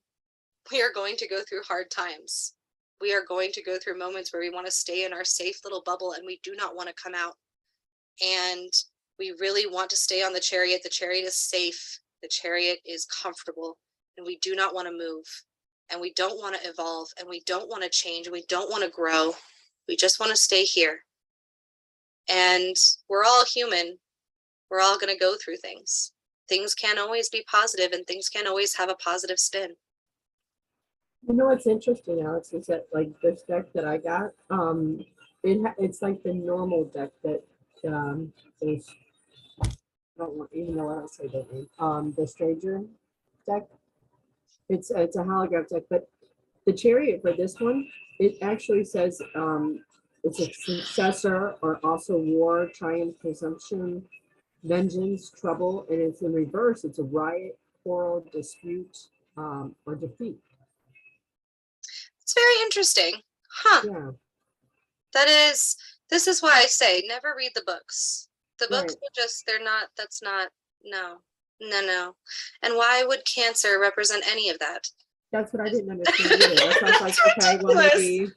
We are going to go through hard times. We are going to go through moments where we want to stay in our safe little bubble and we do not want to come out. And we really want to stay on the chariot. The chariot is safe. The chariot is comfortable, and we do not want to move, and we don't want to evolve, and we don't want to change, and we don't want to grow. We just want to stay here. And we're all human. We're all going to go through things. Things can't always be positive, and things can't always have a positive spin. You know what's interesting, Alex, is that like this deck that I got, it's like the normal deck that is, I don't want, even though I don't say that name, the Stranger deck. It's a holograph deck, but the chariot for this one, it actually says it's a successor, or also war, triumph, presumption, vengeance, trouble, and it's in reverse. It's a riot, quarrel, dispute, or defeat. It's very interesting. Huh. Yeah. This is why I say never read the books. The books Right. are just, that's not, no. And why would Cancer represent any of that? That's what I didn't understand either. That's why I was like, okay, well,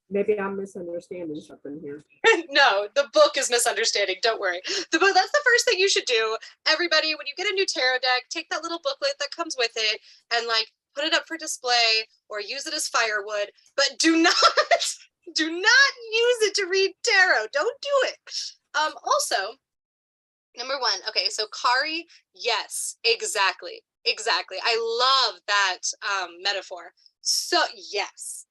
maybe I'm misunderstanding something here. No, the book is misunderstanding. Don't worry. The book, that's the first thing you should do. Everybody, when you get a new tarot deck, take that little booklet that comes with it and like put it up for display or use it as firewood, but do not use it to read tarot. Don't do it. Also, number one, okay, so Kari, yes, exactly. I love that metaphor. So yes,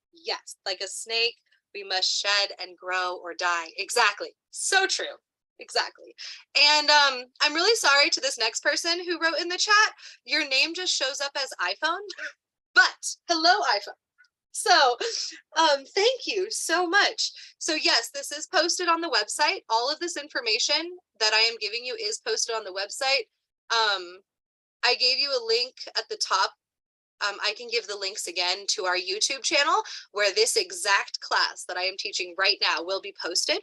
like a snake, we must shed and grow or die. Exactly. So true. Exactly. And I'm really sorry to this next person who wrote in the chat. Your name just shows up as iPhone, but hello, iPhone. So thank you so much. So yes, this is posted on the website. All of this information that I am giving you is posted on the website. I gave you a link at the top. I can give the links again to our YouTube channel where this exact class that I am teaching right now will be posted.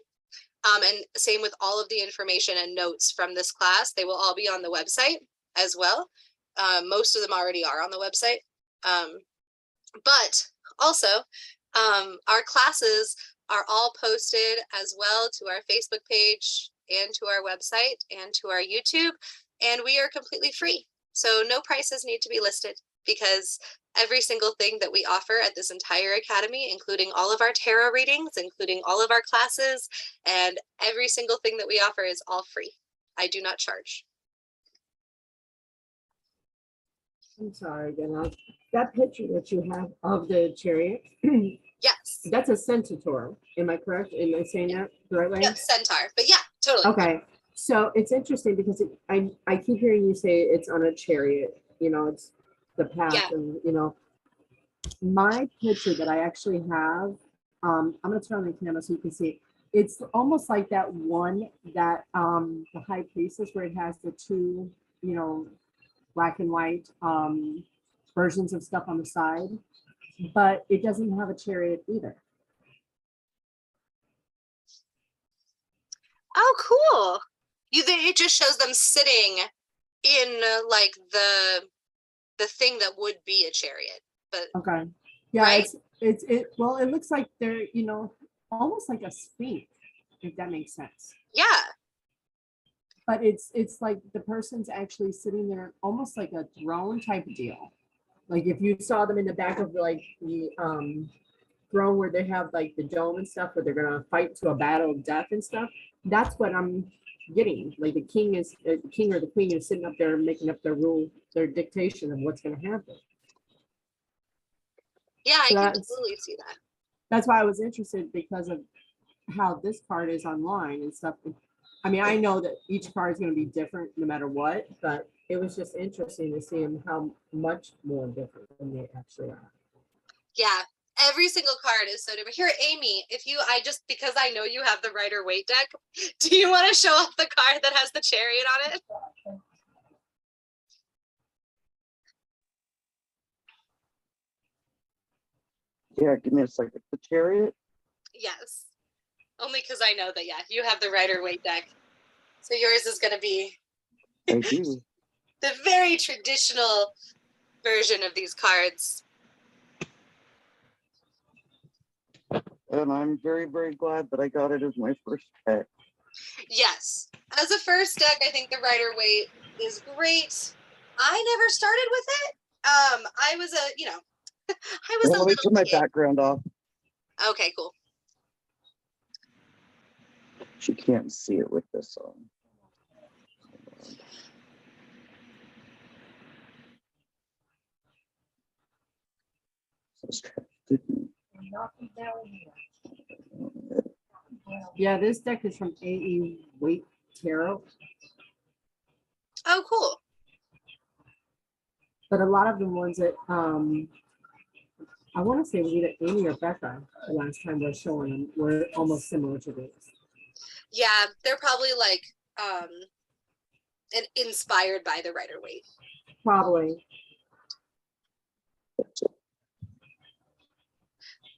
And same with all of the information and notes from this class. They will all be on the website as well. Most of them already are on the website. But also, our classes are all posted as well to our Facebook page and to our website and to our YouTube. And we are completely free. So no prices need to be listed, because every single thing that we offer at this entire academy, including all of our tarot readings, including all of our classes, and every single thing that we offer is all free. I do not charge. I'm sorry, again. That picture that you have of the chariot, Yes. that's a centaur. Am I correct? Am I saying that the right way? Yep, centaur. But yeah, totally. Okay. So it's interesting because I keep hearing you say it's on a chariot, you know, it's the path, Yeah. and you know, my picture that I actually have, I'm gonna turn on the camera so you can see it. It's almost like that one that the high priestess, where it has the two, you know, black and white versions of stuff on the side. but it doesn't have a chariot either. Oh, cool. It just shows them sitting in like the thing that would be a chariot, but Okay. Yeah, right? well, it looks like they're, you know, almost like a sphinx, if that makes sense. Yeah. But it's like the person's actually sitting there almost like a throne type of deal. Like if you saw them in the back of like the throne where they have like the dome and stuff where they're gonna fight to a battle of death and stuff, that's what I'm getting. Like the king or the queen is sitting up there making up their rule, their dictation of what's gonna happen. Yeah, I So can that's totally see that. that's why I was interested, because of how this card is online and stuff. I mean, I know that each card is going to be different no matter what, but it was just interesting to see them how much more different than they actually are. Yeah. Every single card is so different. Here, Amy, because I know you have the Rider Waite deck, do you want to show off the card that has the chariot on it? Yeah, give me a second. The chariot. Yes. Only because I know that, yeah, you have the Rider Waite deck. So yours is going to be I do. the very traditional version of these cards. And I'm very, very glad that I got it as my first deck. Yes. As a first deck, I think the Rider Waite is great. I never started with it. I was a Well, let me turn my little kid. background off. Okay, cool. She can't see it with this on. Yeah, this deck is from A.E. Waite Tarot, Oh, cool. but a lot of the ones that I want to say was either Amy or Becca the last time we're showing them were almost similar to this. Yeah, they're probably like and inspired by the Rider Waite. Probably.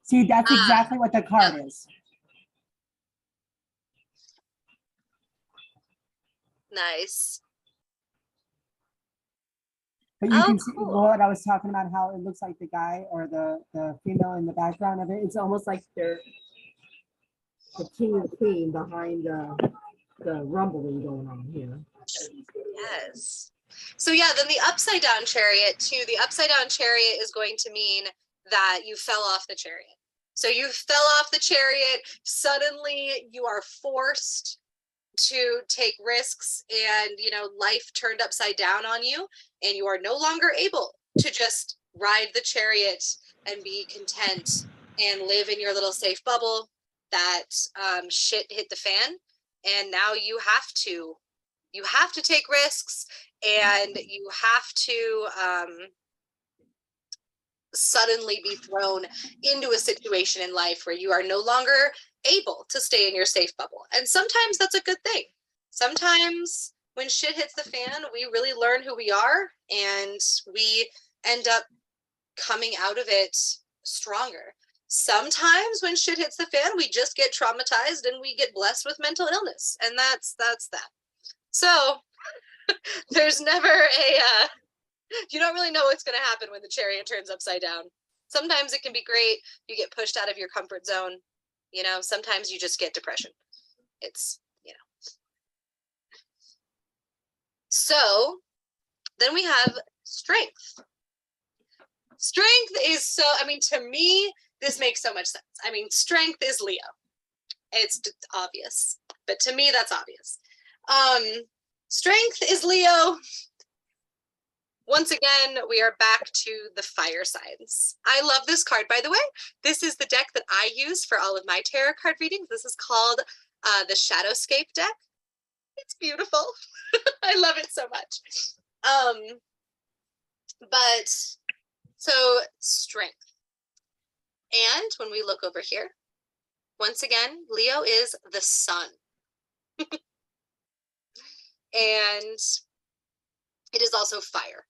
See, that's exactly what the card is. Nice. But you Oh, can see cool. what I was talking about, how it looks like the guy or the female in the background of it. It's almost like they're the king and queen behind the rumbling going on here. Yes. So yeah, then the upside down chariot too. The upside down chariot is going to mean that you fell off the chariot. So you fell off the chariot, suddenly you are forced to take risks, and life turned upside down on you, and you are no longer able to just ride the chariot and be content and live in your little safe bubble. That shit hit the fan, and now you have to take risks, and you have to suddenly be thrown into a situation in life where you are no longer able to stay in your safe bubble. And sometimes that's a good thing. Sometimes when shit hits the fan, we really learn who we are, and we end up coming out of it stronger. Sometimes when shit hits the fan, we just get traumatized and we get blessed with mental illness, and that's that. So there's never you don't really know what's going to happen when the chariot turns upside down. Sometimes it can be great. You get pushed out of your comfort zone. Sometimes you just get depression. It's. So then we have strength. Strength is to me, this makes so much sense. Strength is Leo. It's obvious, but to me, that's obvious. Strength is Leo. Once again, we are back to the fire signs. I love this card, by the way. This is the deck that I use for all of my tarot card readings. This is called the Shadowscape deck. It's beautiful. I love it so much. But so strength. And when we look over here, once again, Leo is the sun. And it is also fire.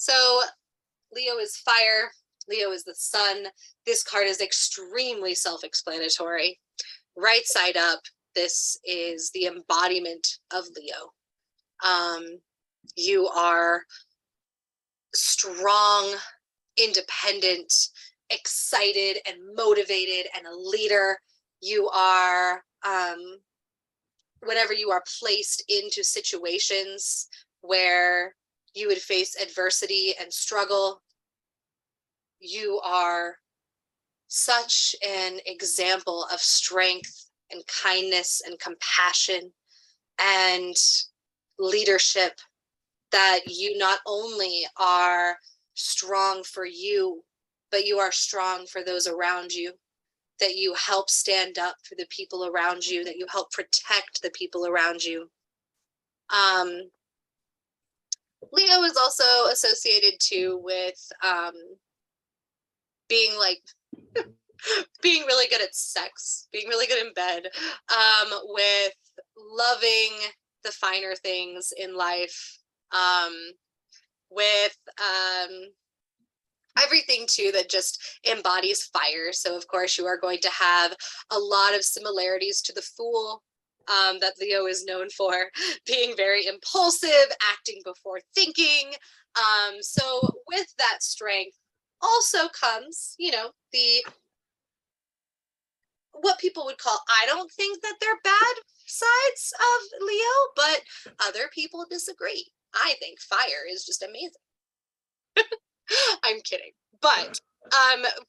So Leo is fire. Leo is the sun. This card is extremely self-explanatory. Right side up, this is the embodiment of Leo. You are strong, independent, excited, and motivated, and a leader. You are, whenever you are placed into situations where you would face adversity and struggle, you are such an example of strength and kindness and compassion and leadership, that you not only are strong for you, but you are strong for those around you, that you help stand up for the people around you, that you help protect the people around you. Leo is also associated too with being like being really good at sex, being really good in bed, with loving the finer things in life, with everything too that just embodies fire. So of course you are going to have a lot of similarities to the Fool, that Leo is known for, being very impulsive, acting before thinking. So with that strength also comes, you know, the what people would call, I don't think that they're bad sides of Leo, but other people disagree. I think fire is just amazing. I'm kidding. But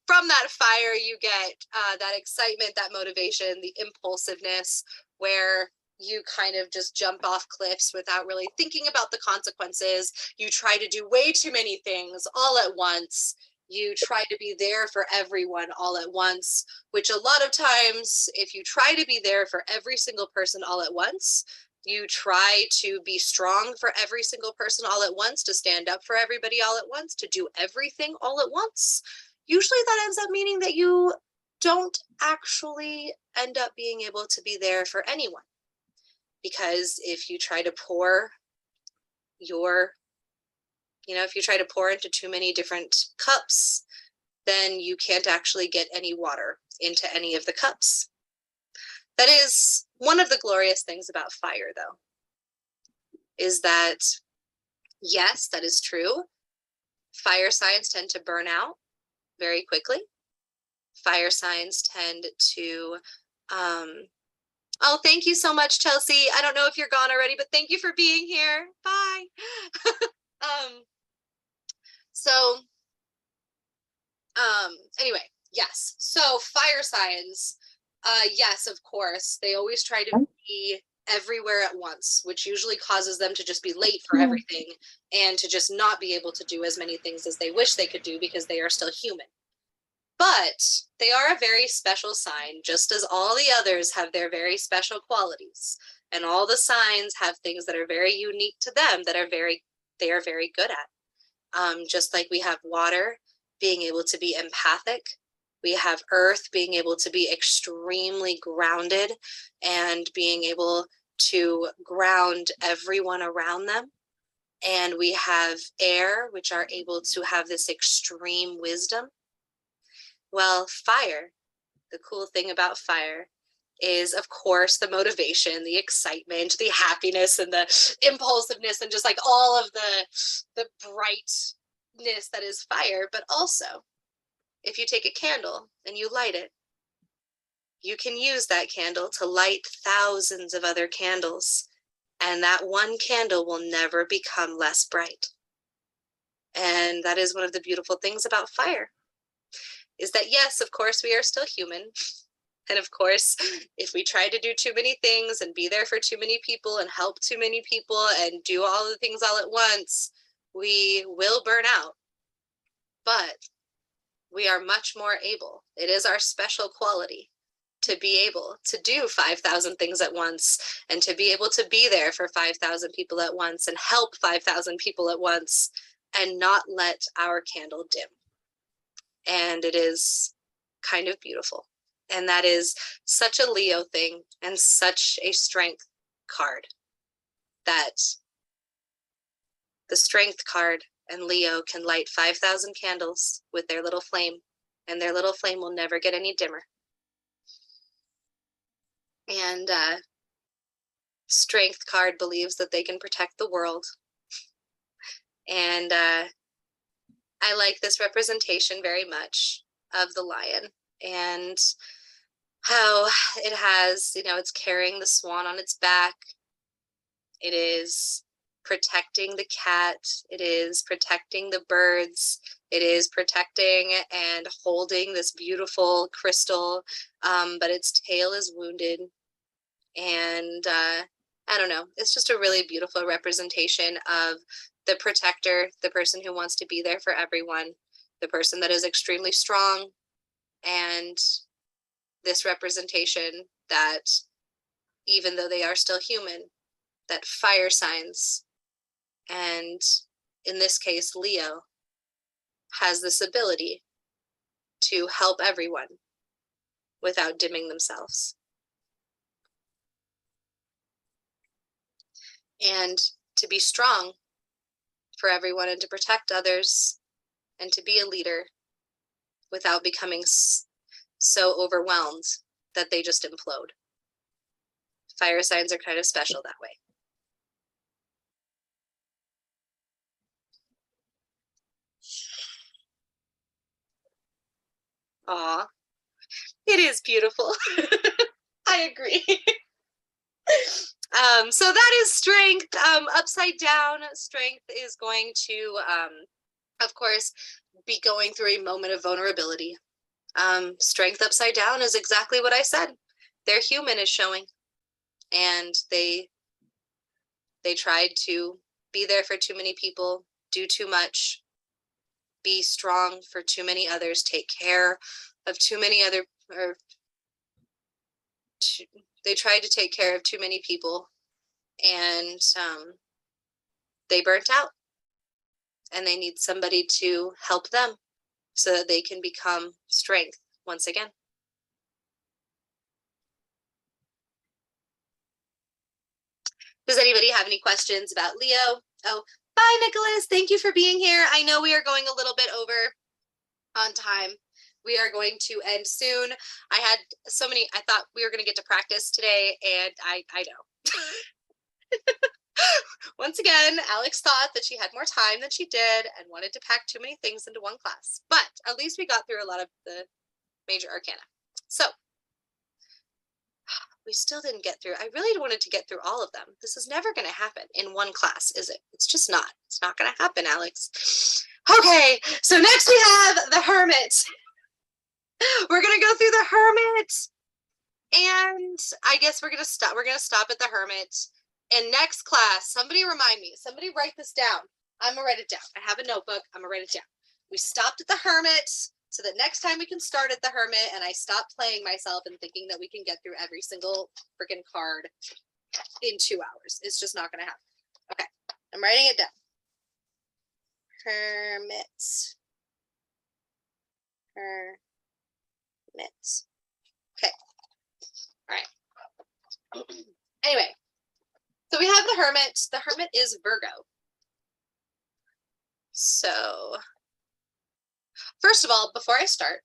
from that fire, you get that excitement, that motivation, the impulsiveness, where you kind of just jump off cliffs without really thinking about the consequences. You try to do way too many things all at once. You try to be there for everyone all at once, which a lot of times, if you try to be there for every single person all at once, you try to be strong for every single person all at once, to stand up for everybody all at once, to do everything all at once. Usually that ends up meaning that you don't actually end up being able to be there for anyone. Because if you try to pour if you try to pour into too many different cups, then you can't actually get any water into any of the cups. That is one of the glorious things about fire, though, is that, yes, that is true. Fire signs tend to burn out very quickly. Fire signs tend to, oh, thank you so much, Chelsea. I don't know if you're gone already, but thank you for being here. Bye. Anyway, yes. So fire signs, yes, of course, they always try to be everywhere at once, which usually causes them to just be late for everything and to just not be able to do as many things as they wish they could do because they are still human. But they are a very special sign, just as all the others have their very special qualities. And all the signs have things that are very unique to them that they are very good at. Just like we have water being able to be empathic, we have earth being able to be extremely grounded and being able to ground everyone around them. And we have air, which are able to have this extreme wisdom. Well, fire, the cool thing about fire is, of course, the motivation, the excitement, the happiness, and the impulsiveness, and just like all of the brightness that is fire. But also, if you take a candle and you light it, you can use that candle to light thousands of other candles, and that one candle will never become less bright. And that is one of the beautiful things about fire, is that, yes, of course, we are still human. And of course, if we try to do too many things and be there for too many people and help too many people and do all the things all at once, we will burn out. But we are much more able. It is our special quality to be able to do 5,000 things at once, and to be able to be there for 5,000 people at once and help 5,000 people at once and not let our candle dim. And it is kind of beautiful. And that is such a Leo thing and such a strength card, that the strength card And Leo can light 5,000 candles with their little flame, and their little flame will never get any dimmer. And Strength card believes that they can protect the world. And I like this representation very much of the lion, and how it has, it's carrying the swan on its back. It is protecting the cat. It is protecting the birds. It is protecting and holding this beautiful crystal, but its tail is wounded. And I don't know, it's just a really beautiful representation of the protector, the person who wants to be there for everyone, the person that is extremely strong, and this representation that even though they are still human, that fire signs, and in this case, Leo, has this ability to help everyone without dimming themselves. And to be strong for everyone and to protect others and to be a leader without becoming so overwhelmed that they just implode. Fire signs are kind of special that way. Aw, it is beautiful. I agree. So that is strength. Upside down, strength is going to, of course, be going through a moment of vulnerability. Strength upside down is exactly what I said. Their human is showing, and they tried to be there for too many people, do too much, be strong for too many others, take care of too many other, they tried to take care of too many people, and they burnt out, and they need somebody to help them so that they can become strength once again. Does anybody have any questions about Leo? Oh, bye, Nicholas. Thank you for being here. I know we are going a little bit over on time. We are going to end soon. I had so many, I thought we were going to get to practice today, and I know. Once again, Alex thought that she had more time than she did and wanted to pack too many things into one class. But at least we got through a lot of the major arcana. So we still didn't get through. I really wanted to get through all of them. This is never going to happen in one class, is it? It's just not. It's not going to happen, Alex. Okay, so next we have the Hermit. We're going to go through the Hermit, and I guess we're going to stop. We're going to stop at the Hermit. And next class, somebody remind me. Somebody write this down. I'm going to write it down. I have a notebook. I'm going to write it down. We stopped at the Hermit, so that next time we can start at the Hermit, and I stop playing myself and thinking that we can get through every single freaking card in 2 hours. It's just not going to happen. Okay, I'm writing it down. Hermits. Hermits. Okay. All right. Anyway, so we have the Hermit. The Hermit is Virgo. So, first of all, before I start,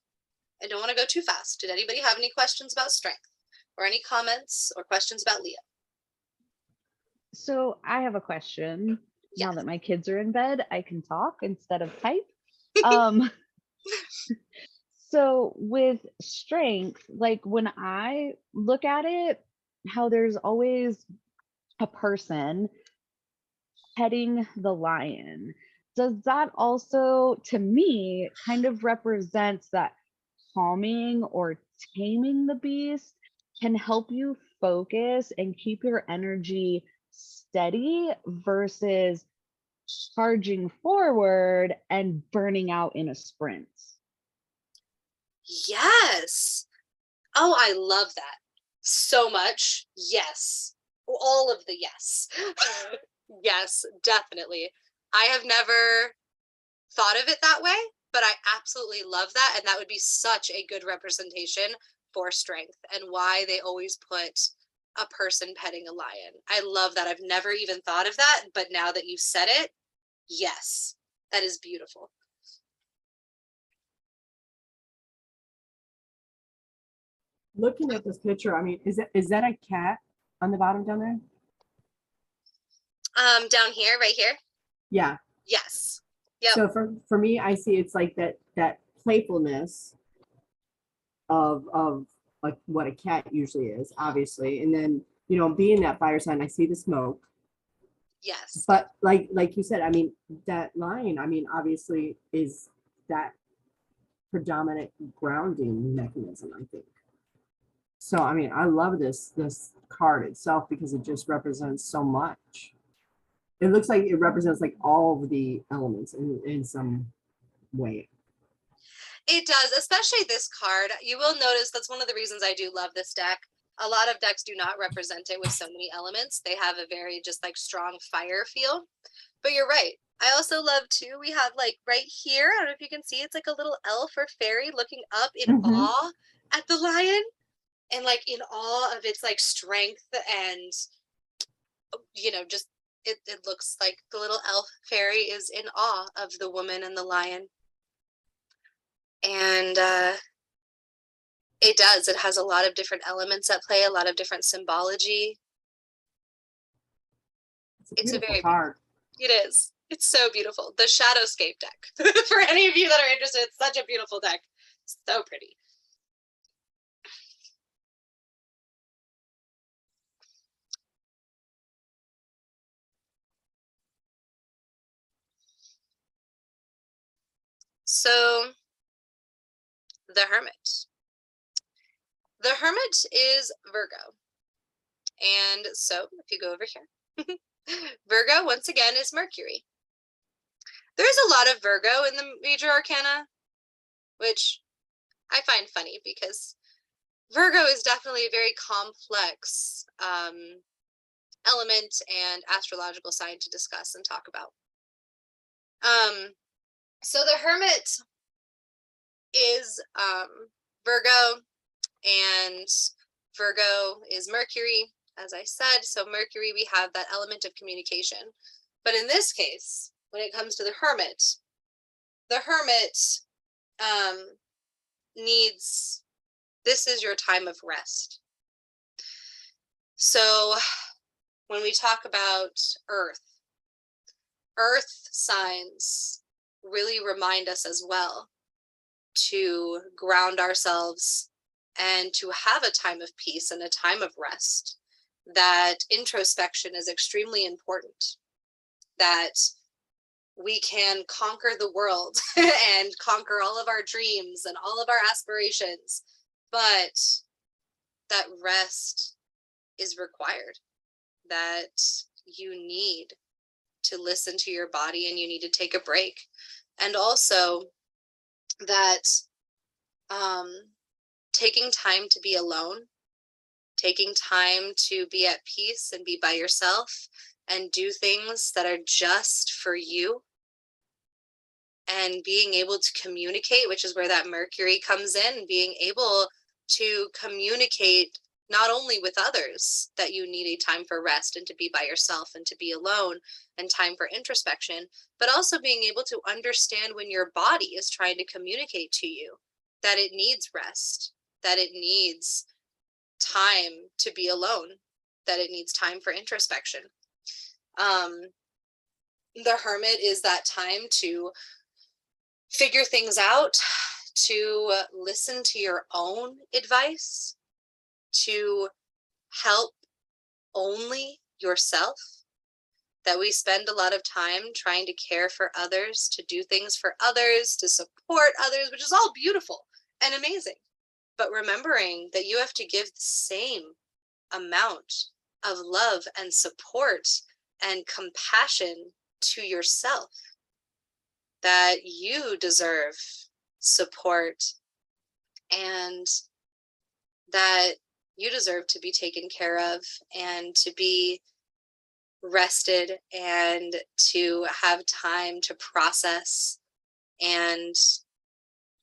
I don't want to go too fast. Did anybody have any questions about strength or any comments or questions about Leo? So I have a question. Yes. Now that my kids are in bed, I can talk instead of type. So with strength, like when I look at it, how there's always a person petting the lion. Does that also, to me, kind of represents that calming or taming the beast can help you focus and keep your energy steady versus charging forward and burning out in a sprint? Yes. Oh, I love that so much. Yes. All of the yes. Yes, definitely. I have never thought of it that way, but I absolutely love that. And that would be such a good representation for strength and why they always put a person petting a lion. I love that. I've never even thought of that, but now that you said it, yes, That is beautiful. Looking at this picture, I mean, is that a cat on the bottom down there? Down here, right here. Yeah. Yes. Yep. So for me, I see it's like that playfulness of like what a cat usually is, obviously, and then being that fire sign, I see the smoke. Yes. But like you said, I mean, that line, I mean, obviously is that predominant grounding mechanism, I think. So I mean, I love this card itself because it just represents so much. It looks like it represents like all of the elements in some way. It does, especially this card. You will notice that's one of the reasons I do love this deck. A lot of decks do not represent it with so many elements. They have a very just like strong fire feel. But you're right. I also love too, we have like right here, I don't know if you can see, it's like a little elf or fairy looking up in awe at the lion and like in awe of its like strength and just it looks like the little elf fairy is in awe of the woman and the lion. And it does. It has a lot of different elements at play, a lot of different symbology. It's a beautiful very card. It is. It's so beautiful. The Shadowscape deck. For any of you that are interested, it's such a beautiful deck. So pretty. So, the Hermit. The Hermit is Virgo. And so, if you go over here, Virgo, once again, is Mercury. There's a lot of Virgo in the Major Arcana, which I find funny because Virgo is definitely a very complex element and astrological sign to discuss and talk about. So the Hermit is Virgo, and Virgo is Mercury, as I said. So Mercury, we have that element of communication. But in this case, when it comes to the Hermit needs, this is your time of rest. So when we talk about Earth signs really remind us as well to ground ourselves and to have a time of peace and a time of rest. That introspection is extremely important, that we can conquer the world and conquer all of our dreams and all of our aspirations, but that rest is required, that you need to listen to your body and you need to take a break. And also that taking time to be alone, taking time to be at peace and be by yourself and do things that are just for you, and being able to communicate, which is where that Mercury comes in, being able to communicate not only with others that you need a time for rest and to be by yourself and to be alone and time for introspection, but also being able to understand when your body is trying to communicate to you that it needs rest, that it needs time to be alone, that it needs time for introspection. The Hermit is that time to figure things out, to listen to your own advice, to help only yourself, that we spend a lot of time trying to care for others, to do things for others, to support others, which is all beautiful and amazing. But remembering that you have to give the same amount of love and support and compassion to yourself, that you deserve support and that you deserve to be taken care of and to be rested and to have time to process and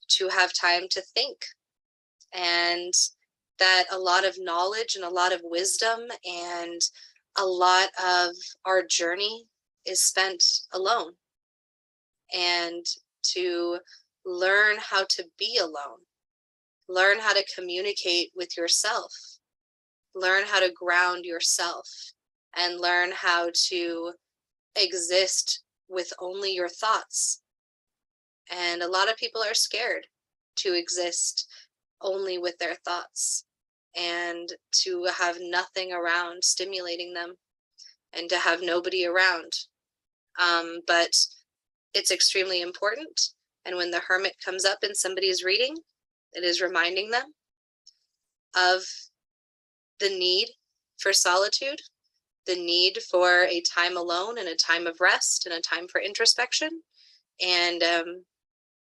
to have time to think. And that a lot of knowledge and a lot of wisdom and a lot of our journey is spent alone. and to learn how to be alone, learn how to communicate with yourself, learn how to ground yourself, and learn how to exist with only your thoughts. And a lot of people are scared to exist only with their thoughts and to have nothing around stimulating them and to have nobody around. But it's extremely important. And when the hermit comes up in somebody's reading, it is reminding them of the need for solitude, the need for a time alone and a time of rest and a time for introspection, and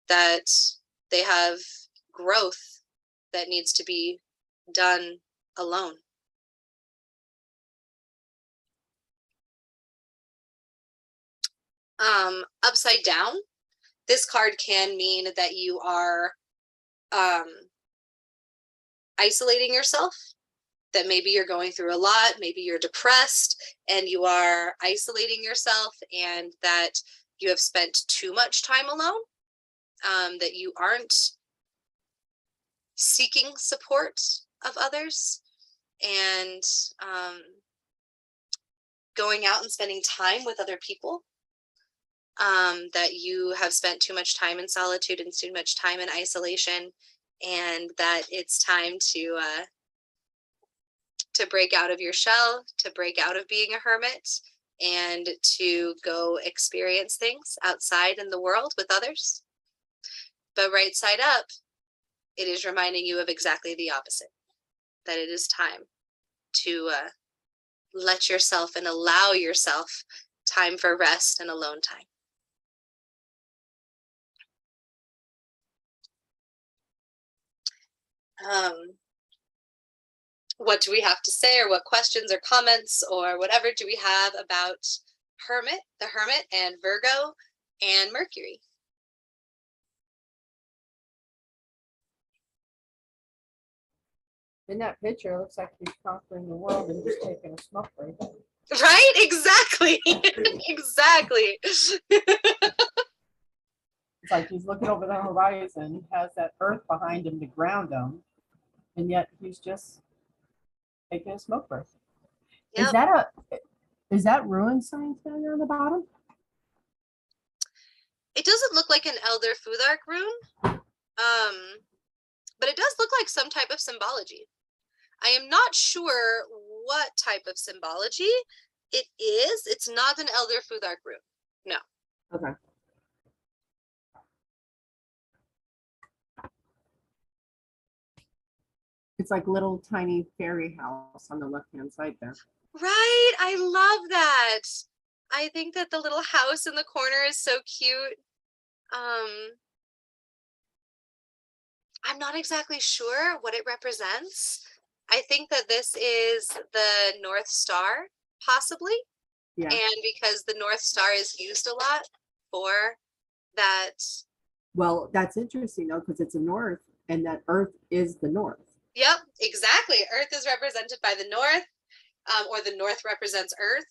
that they have growth that needs to be done alone. Upside down, this card can mean that you are isolating yourself, that maybe you're going through a lot, maybe you're depressed and you are isolating yourself, and that you have spent too much time alone, that you aren't seeking support of others, and going out and spending time with other people, that you have spent too much time in solitude and too much time in isolation, and that it's time to break out of your shell, to break out of being a hermit, and to go experience things outside in the world with others. But right side up, it is reminding you of exactly the opposite, that it is time to let yourself and allow yourself time for rest and alone time. What do we have to say, or what questions or comments or whatever do we have about Hermit, the Hermit, and Virgo and Mercury? In that picture, it looks like he's conquering the world and just taking a smoke break. Right? Exactly. Exactly. It's like he's looking over the horizon, he has that earth behind him to ground him, and yet he's just taking a smoke break. Yep. Is that ruin sign down there on the bottom? It doesn't look like an Elder Futhark rune, but it does look like some type of symbology. I am not sure what type of symbology it is. It's not an Elder Futhark rune. No. Okay. It's like little tiny fairy house on the left-hand side there. Right. I love that. I think that the little house in the corner is so cute. I'm not exactly sure what it represents. I think that this is the North Star, possibly. Yeah. And because the North Star is used a lot for that. Well, that's interesting though, because it's a north, and that Earth is the north. Yep, exactly. Earth is represented by the North, or the North represents Earth.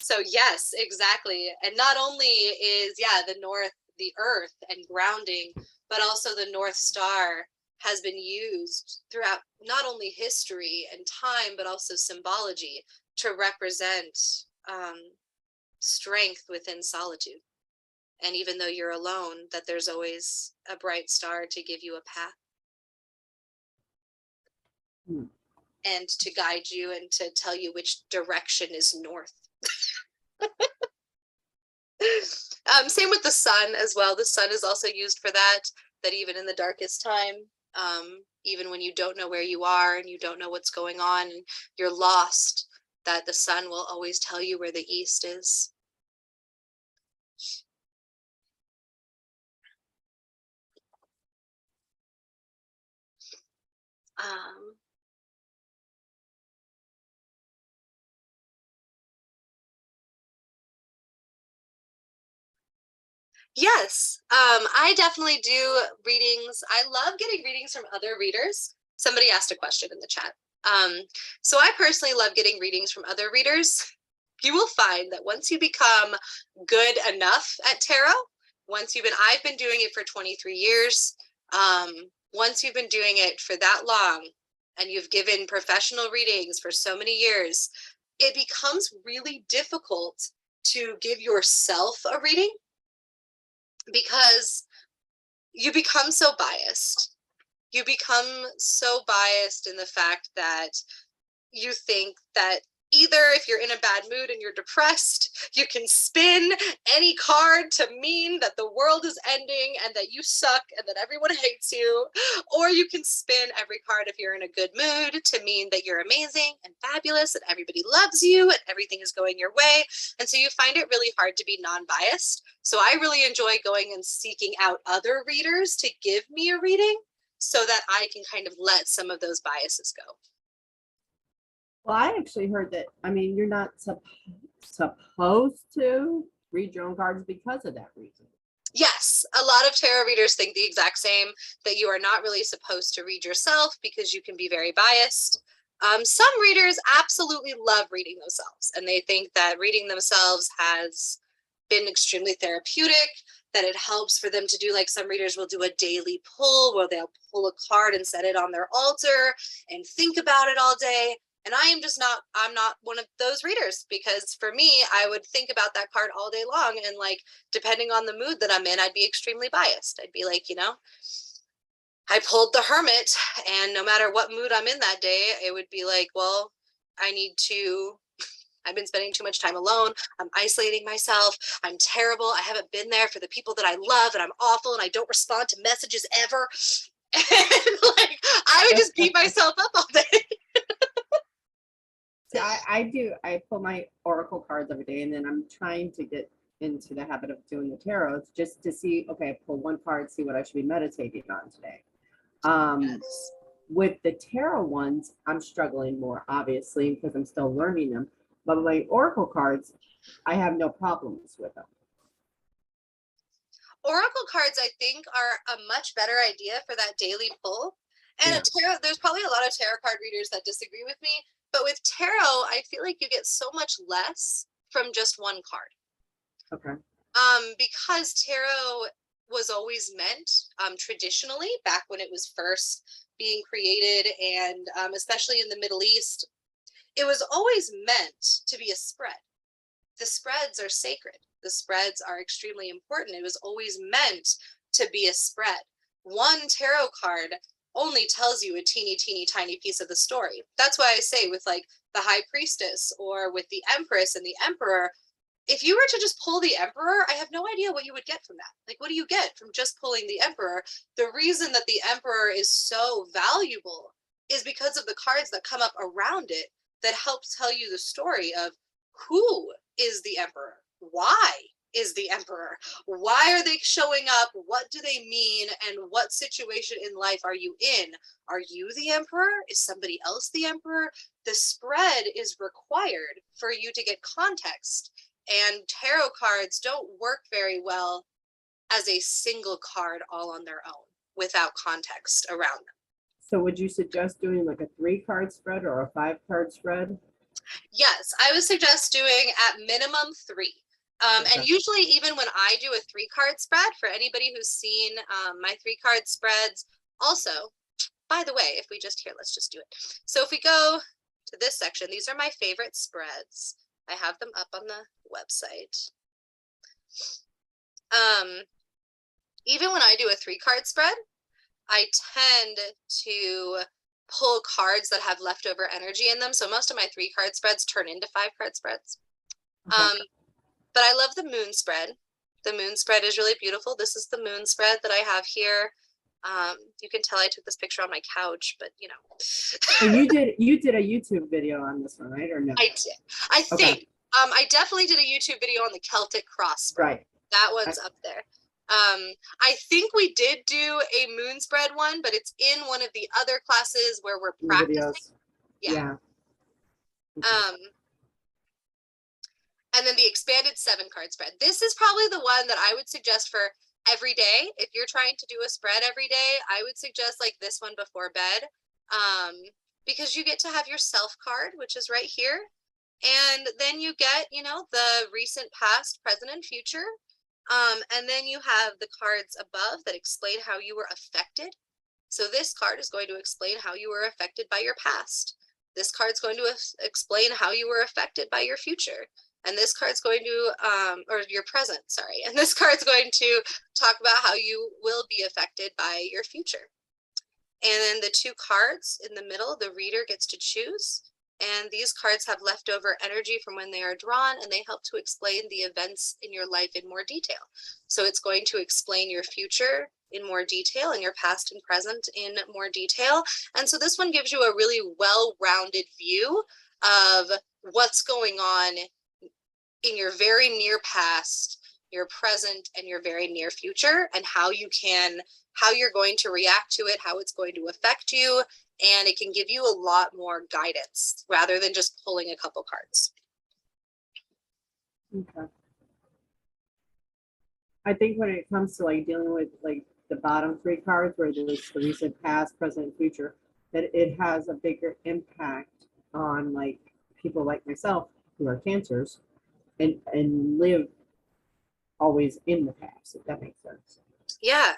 So yes, exactly. And not only is, the North the Earth and grounding, but also the North Star has been used throughout not only history and time, but also symbology to represent strength within solitude. And even though you're alone, that there's always a bright star to give you a path. And to guide you and to tell you which direction is north. Same with the sun as well. The sun is also used for that even in the darkest time, even when you don't know where you are and you don't know what's going on and you're lost, that the sun will always tell you where the east is. Yes, I definitely do readings. I love getting readings from other readers. Somebody asked a question in the chat. So I personally love getting readings from other readers. You will find that once you become good enough at tarot, I've been doing it for 23 years. Once you've been doing it for that long and you've given professional readings for so many years, it becomes really difficult to give yourself a reading because you become so biased. You become so biased in the fact that you think that either if you're in a bad mood and you're depressed, you can spin any card to mean that the world is ending and that you suck and that everyone hates you, or you can spin every card if you're in a good mood to mean that you're amazing and fabulous and everybody loves you and everything is going your way. And so you find it really hard to be non-biased. So I really enjoy going and seeking out other readers to give me a reading so that I can kind of let some of those biases go. Well, I actually heard that, I mean, you're not supposed to read your own cards because of that reason. Yes, a lot of tarot readers think the exact same, that you are not really supposed to read yourself because you can be very biased. Some readers absolutely love reading themselves, and they think that reading themselves has been extremely therapeutic, that it helps for them to do, like some readers will do a daily pull where they'll pull a card and set it on their altar and think about it all day. And I'm not one of those readers, because for me, I would think about that card all day long. And like, depending on the mood that I'm in, I'd be extremely biased. I'd be like, I pulled the Hermit, and no matter what mood I'm in that day, it would be like, well, I've been spending too much time alone. I'm isolating myself. I'm terrible. I haven't been there for the people that I love, and I'm awful, and I don't respond to messages ever. And like, I would just beat myself up all day. See, I pull my oracle cards every day, and then I'm trying to get into the habit of doing the tarot just to see, okay, I pull one card, see what I should be meditating on today. Yes. With the tarot ones, I'm struggling more, obviously, because I'm still learning them. But my oracle cards, I have no problems with them. Oracle cards, I think, are a much better idea for that daily pull. And Yeah. there's probably a lot of tarot card readers that disagree with me, but with tarot, I feel like you get so much less from just one card. Okay. Because tarot was always meant, traditionally, back when it was first being created, and especially in the Middle East, it was always meant to be a spread. The spreads are sacred. The spreads are extremely important. It was always meant to be a spread. One tarot card only tells you a teeny, teeny, tiny piece of the story. That's why I say with like the High Priestess or with the Empress and the Emperor, if you were to just pull the Emperor, I have no idea what you would get from that. Like, what do you get from just pulling the Emperor? The reason that the Emperor is so valuable is because of the cards that come up around it that helps tell you the story of who is the Emperor? Why is the Emperor? Why are they showing up? What do they mean? And what situation in life are you in? Are you the Emperor? Is somebody else the Emperor? The spread is required for you to get context. And tarot cards don't work very well as a single card all on their own without context around them. So would you suggest doing like a 3-card spread or a 5-card spread? Yes, I would suggest doing at minimum 3. Okay. And usually even when I do a 3-card spread, for anybody who's seen my 3-card spreads, also, by the way, if we just here, let's just do it. So if we go to this section, these are my favorite spreads. I have them up on the website. Even when I do a 3-card spread, I tend to pull cards that have leftover energy in them. So most of my 3-card spreads turn into 5-card spreads. Okay. But I love the moon spread. The moon spread is really beautiful. This is the moon spread that I have here. You can tell I took this picture on my couch, but you know. So you did a YouTube video on this one, right? Or no? I did. I think. I definitely did a YouTube video on the Celtic cross spread. Right. That one's up there. I think we did do a moon spread one, but it's in one of the other classes where we're practicing. Videos. Yeah. And then the expanded 7-card spread. This is probably the one that I would suggest for every day. If you're trying to do a spread every day, I would suggest like this one before bed, because you get to have your self card, which is right here. And then you get, the recent, past, present, and future. And then you have the cards above that explain how you were affected. So this card is going to explain how you were affected by your past. This card's going to explain how you were affected by your future. And this card's going to, or your present, sorry. And this card's going to talk about how you will be affected by your future. And then the two cards in the middle, the reader gets to choose. And these cards have leftover energy from when they are drawn, and they help to explain the events in your life in more detail. So it's going to explain your future in more detail and your past and present in more detail. And so this one gives you a really well-rounded view of what's going on in your very near past, your present, and your very near future, and how you're going to react to it, how it's going to affect you. And it can give you a lot more guidance rather than just pulling a couple cards. Okay. I think when it comes to like dealing with like the bottom three cards where there's the recent, past, present, and future, that it has a bigger impact on like people like myself who are cancers and live always in the past, if that makes sense. Yeah,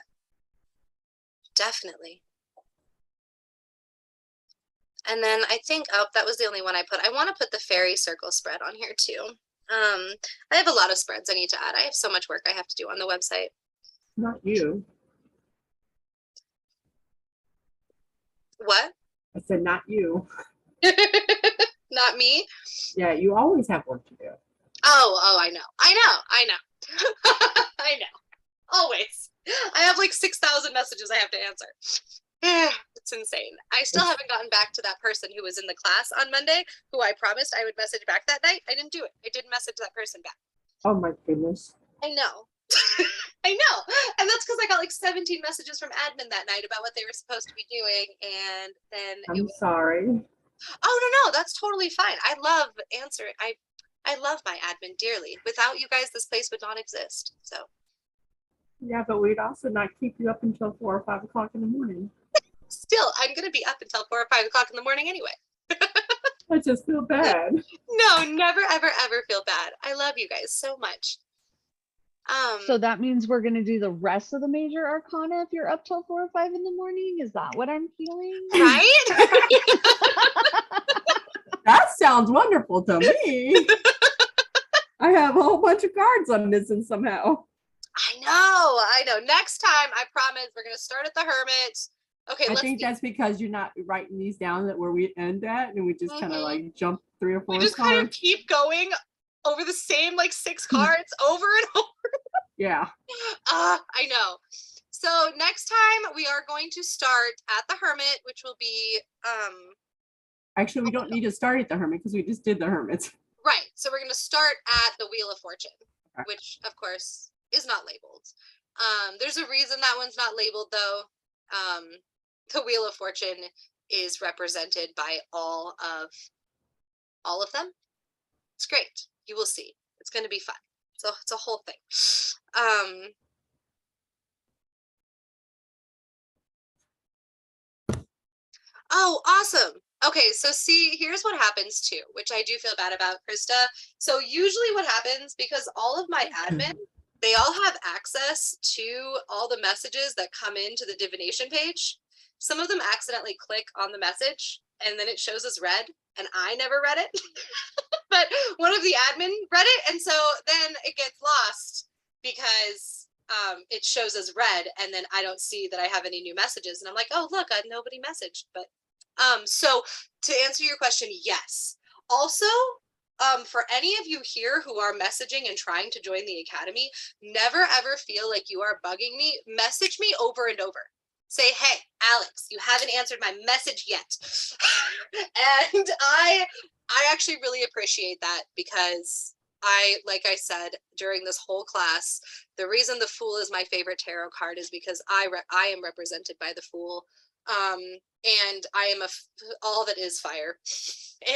definitely. And then I think, oh, that was the only one I put. I want to put the fairy circle spread on here too. I have a lot of spreads I need to add. I have so much work I have to do on the website. Not you. What? I said not you. Not me? Yeah, you always have work to do. Oh, I know. I know. Always. I have like 6,000 messages I have to answer. It's insane. I still haven't gotten back to that person who was in the class on Monday, who I promised I would message back that night. I didn't do it. I didn't message that person back. Oh my goodness. I know. I know. And that's because I got like 17 messages from admin that night about what they were supposed to be doing. And then I'm sorry. Oh, no, that's totally fine. I love answering. I love my admin dearly. Without you guys, this place would not exist. So Yeah, but we'd also not keep you up until 4 or 5 o'clock in the morning. still, I'm going to be up until 4 or 5 o'clock in the morning anyway. I just feel bad. No, never, ever, ever feel bad. I love you guys so much. So that means we're going to do the rest of the major arcana if you're up till 4 or 5 in the morning. Is that what I'm feeling? Right? That sounds wonderful to me. I have a whole bunch of cards I'm missing somehow. I know. Next time, I promise we're going to start at the Hermit. Okay, I let's think see. that's because you're not writing these down that where we end at, and we just kind of like jump 3 or 4 We just kind of cards. keep going over the same like 6 cards over and over. Yeah. I know. So next time we are going to start at the Hermit, which will be Actually, we don't need to start at the Hermit because we just did the Hermit. right. So we're going to start at the Wheel of Fortune, which of course is not labeled. There's a reason that one's not labeled though. The Wheel of Fortune is represented by all of them. It's great. You will see. It's going to be fun. So it's a whole thing. Oh, awesome. Okay, so see, here's what happens too, which I do feel bad about, Krista. So usually what happens, because all of my admin, they all have access to all the messages that come into the divination page. Some of them accidentally click on the message and then it shows as read, and I never read it. But one of the admin read it, and so then it gets lost because it shows as read, and then I don't see that I have any new messages, and I'm like, oh look, nobody messaged. But so to answer your question, yes. Also, for any of you here who are messaging and trying to join the academy, never ever feel like you are bugging me. Message me over and over. Say, hey, Alex, you haven't answered my message yet. And I actually really appreciate that, because like I said, during this whole class, the reason the Fool is my favorite tarot card is because I am represented by the Fool. And I am all that is fire.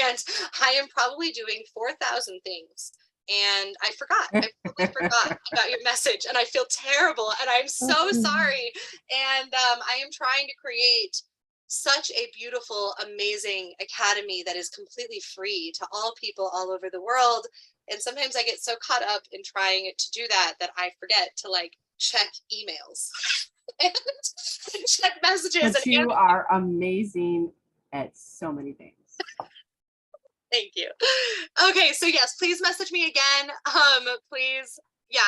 And I am probably doing 4,000 things. And I totally forgot about your message, and I feel terrible, and I'm so sorry. And I am trying to create such a beautiful, amazing academy that is completely free to all people all over the world. And sometimes I get so caught up in trying to do that I forget to like check emails and check messages. But And you are amazing at so many things. thank you. Okay, so yes, please message me again. Please, yeah,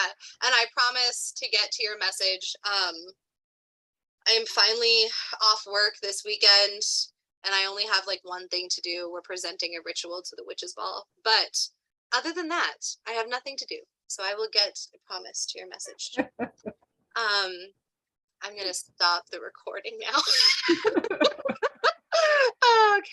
and I promise to get to your message. I am finally off work this weekend, and I only have like one thing to do. We're presenting a ritual to the witches' ball, but other than that, I have nothing to do. So I will get, I promise, to your message. I'm gonna stop the recording now. Okay.